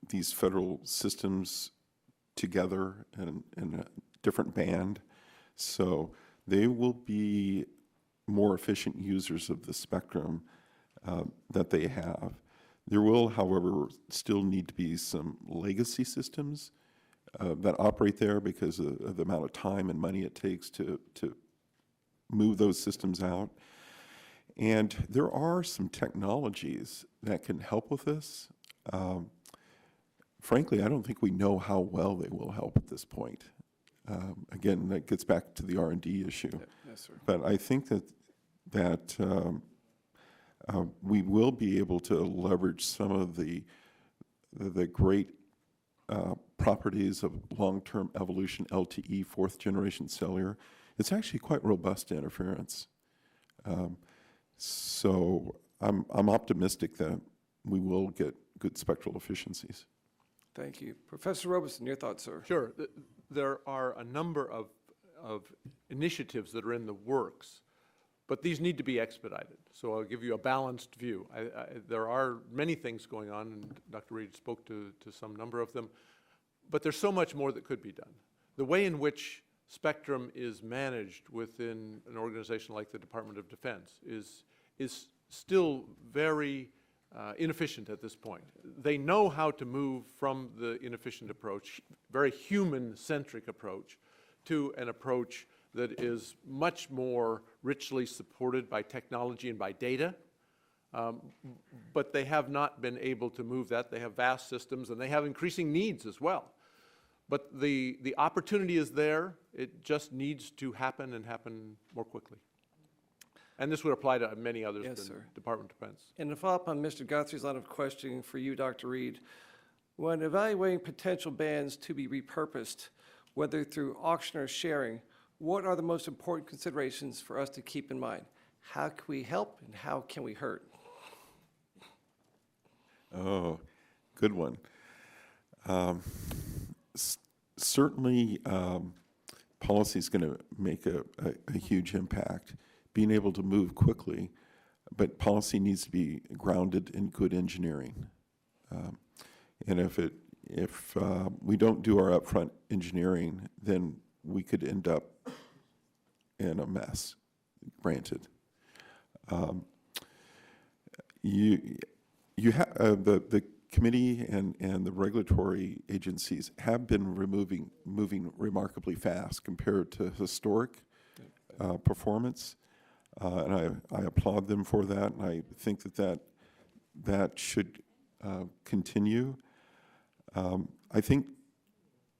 these federal systems together in a different band. So they will be more efficient users of the spectrum that they have. There will, however, still need to be some legacy systems that operate there because of the amount of time and money it takes to move those systems out. And there are some technologies that can help with this. Frankly, I don't think we know how well they will help at this point. Again, that gets back to the R&D issue. Yes, sir. But I think that we will be able to leverage some of the great properties of long-term evolution LTE, fourth generation cellular. It's actually quite robust to interference. So I'm optimistic that we will get good spectral efficiencies. Thank you. Professor Roberson, your thoughts, sir? Sure. There are a number of initiatives that are in the works, but these need to be expedited. So I'll give you a balanced view. There are many things going on, and Dr. Reed spoke to some number of them, but there's so much more that could be done. The way in which spectrum is managed within an organization like the Department of Defense is still very inefficient at this point. They know how to move from the inefficient approach, very human-centric approach, to an approach that is much more richly supported by technology and by data. But they have not been able to move that. They have vast systems, and they have increasing needs as well. But the opportunity is there. It just needs to happen and happen more quickly. And this would apply to many others Yes, than sir. Department of Defense. And to follow up on Mr. Guthrie's line of questioning for you, Dr. Reed, when evaluating potential bands to be repurposed, whether through auction or sharing, what are the most important considerations for us to keep in mind? How can we help and how can we hurt? Oh, good one. Certainly, policy is going to make a huge impact. Being able to move quickly, but policy needs to be grounded in good engineering. And if we don't do our upfront engineering, then we could end up in a mess. Granted, the committee and the regulatory agencies have been moving remarkably fast compared to historic performance, and I applaud them for that. And I think that should continue. I think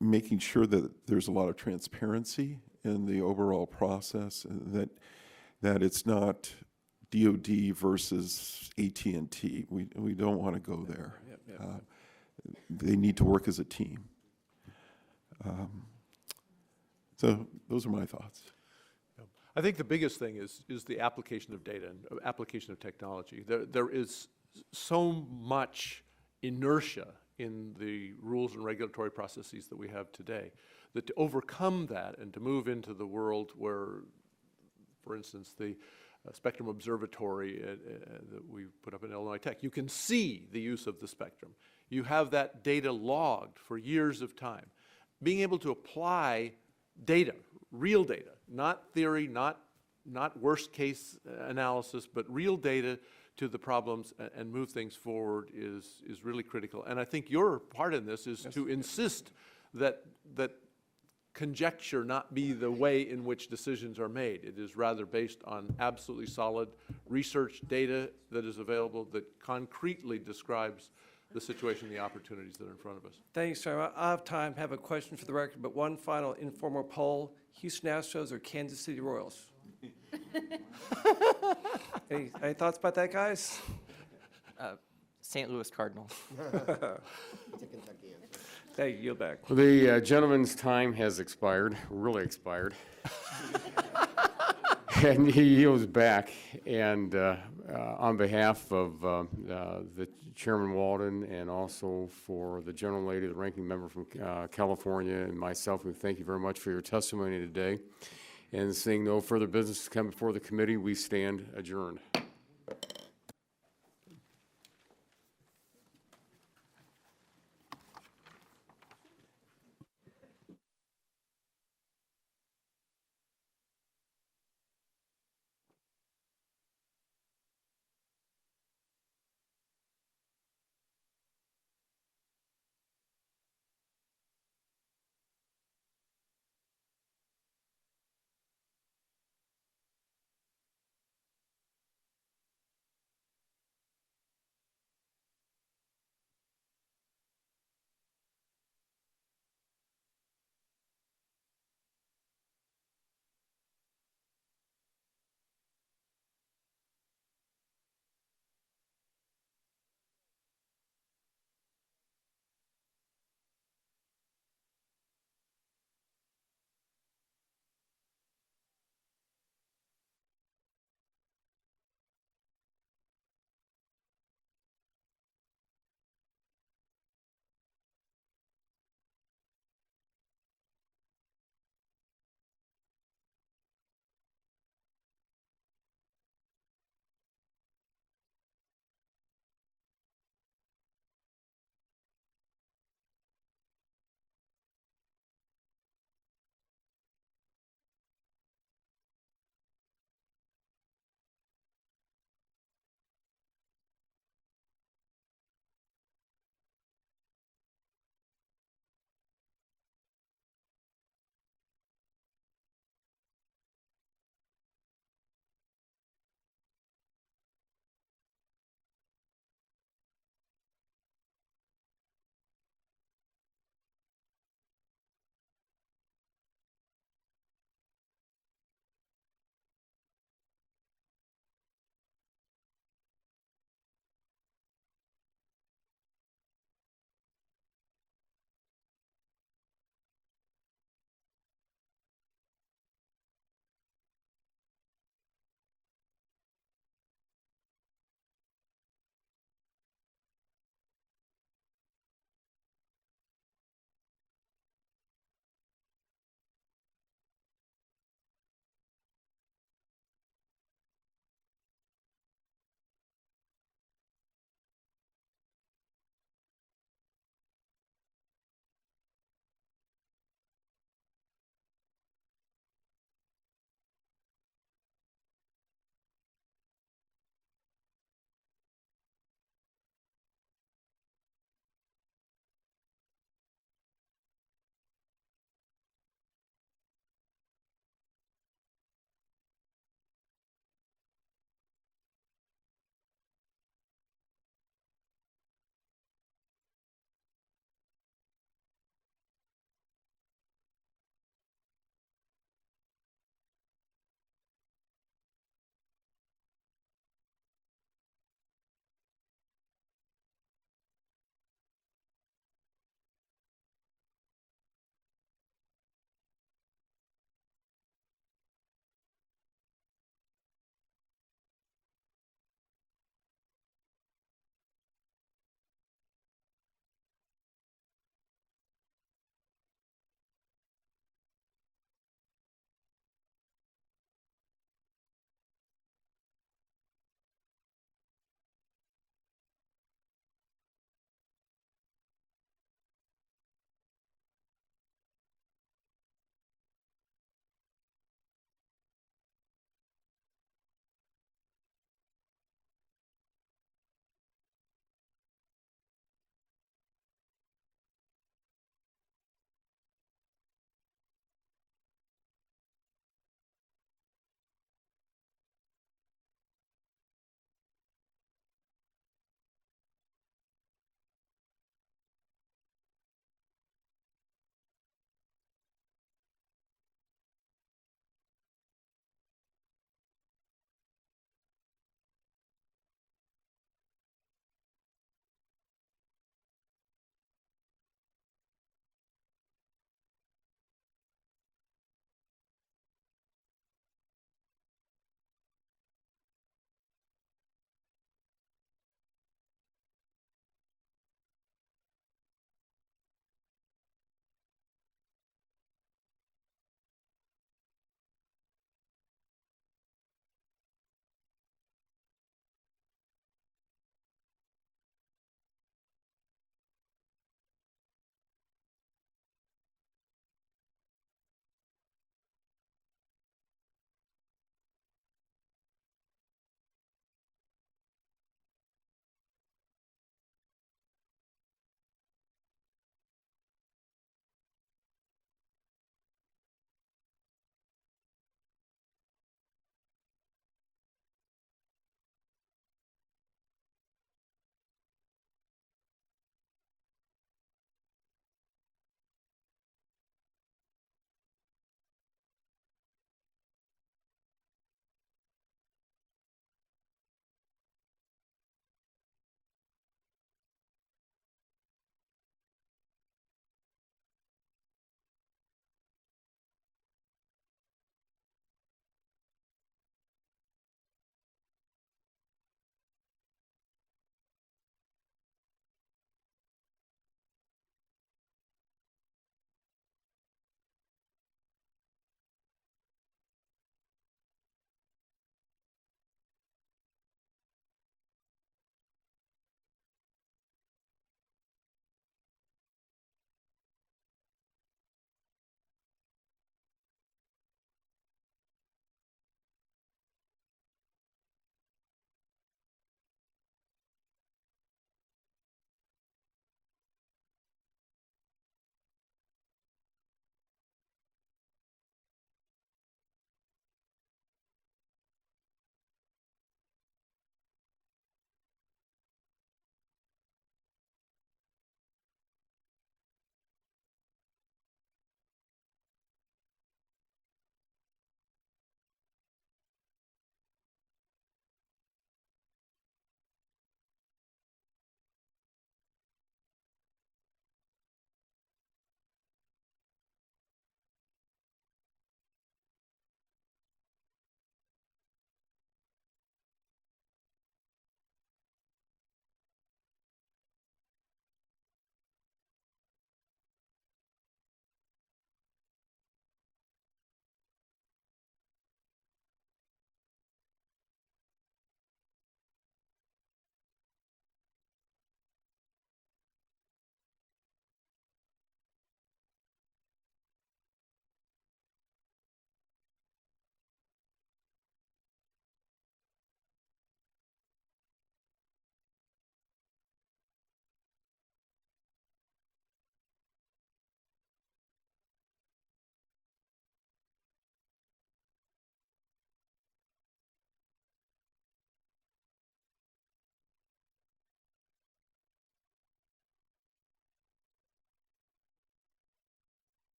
making sure that there's a lot of transparency in the overall process, and that it's not DOD versus AT&T. We don't want to go there. They need to work as a team. So those are my thoughts. I think the biggest thing is the application of data and application of technology. There is so much inertia in the rules and regulatory processes that we have today that to overcome that and to move into the world where, for instance, the Spectrum Observatory that we put up in Illinois Tech, you can see the use of the spectrum. You have that data logged for years of time. Being able to apply data, real data, not theory, not worst case analysis, but real data to the problems and move things forward is really critical. And I think your part in this is to insist that conjecture not be the way in which decisions are made. It is rather based on absolutely solid research data that is available that concretely describes the situation, the opportunities that are in front of us. Thanks, sir. I have time, have a question for the record, but one final informal poll. Houston Astros or Kansas City Royals? Any thoughts about that, guys? St. Louis Cardinals. Thank you. Yield back. The gentleman's time has expired, really expired. And he yields back. And on behalf of the Chairman Walden and also for the General Lady, the Ranking Member from California, and myself, we thank you very much for your testimony today. And seeing no further business to come before the committee, we stand adjourned.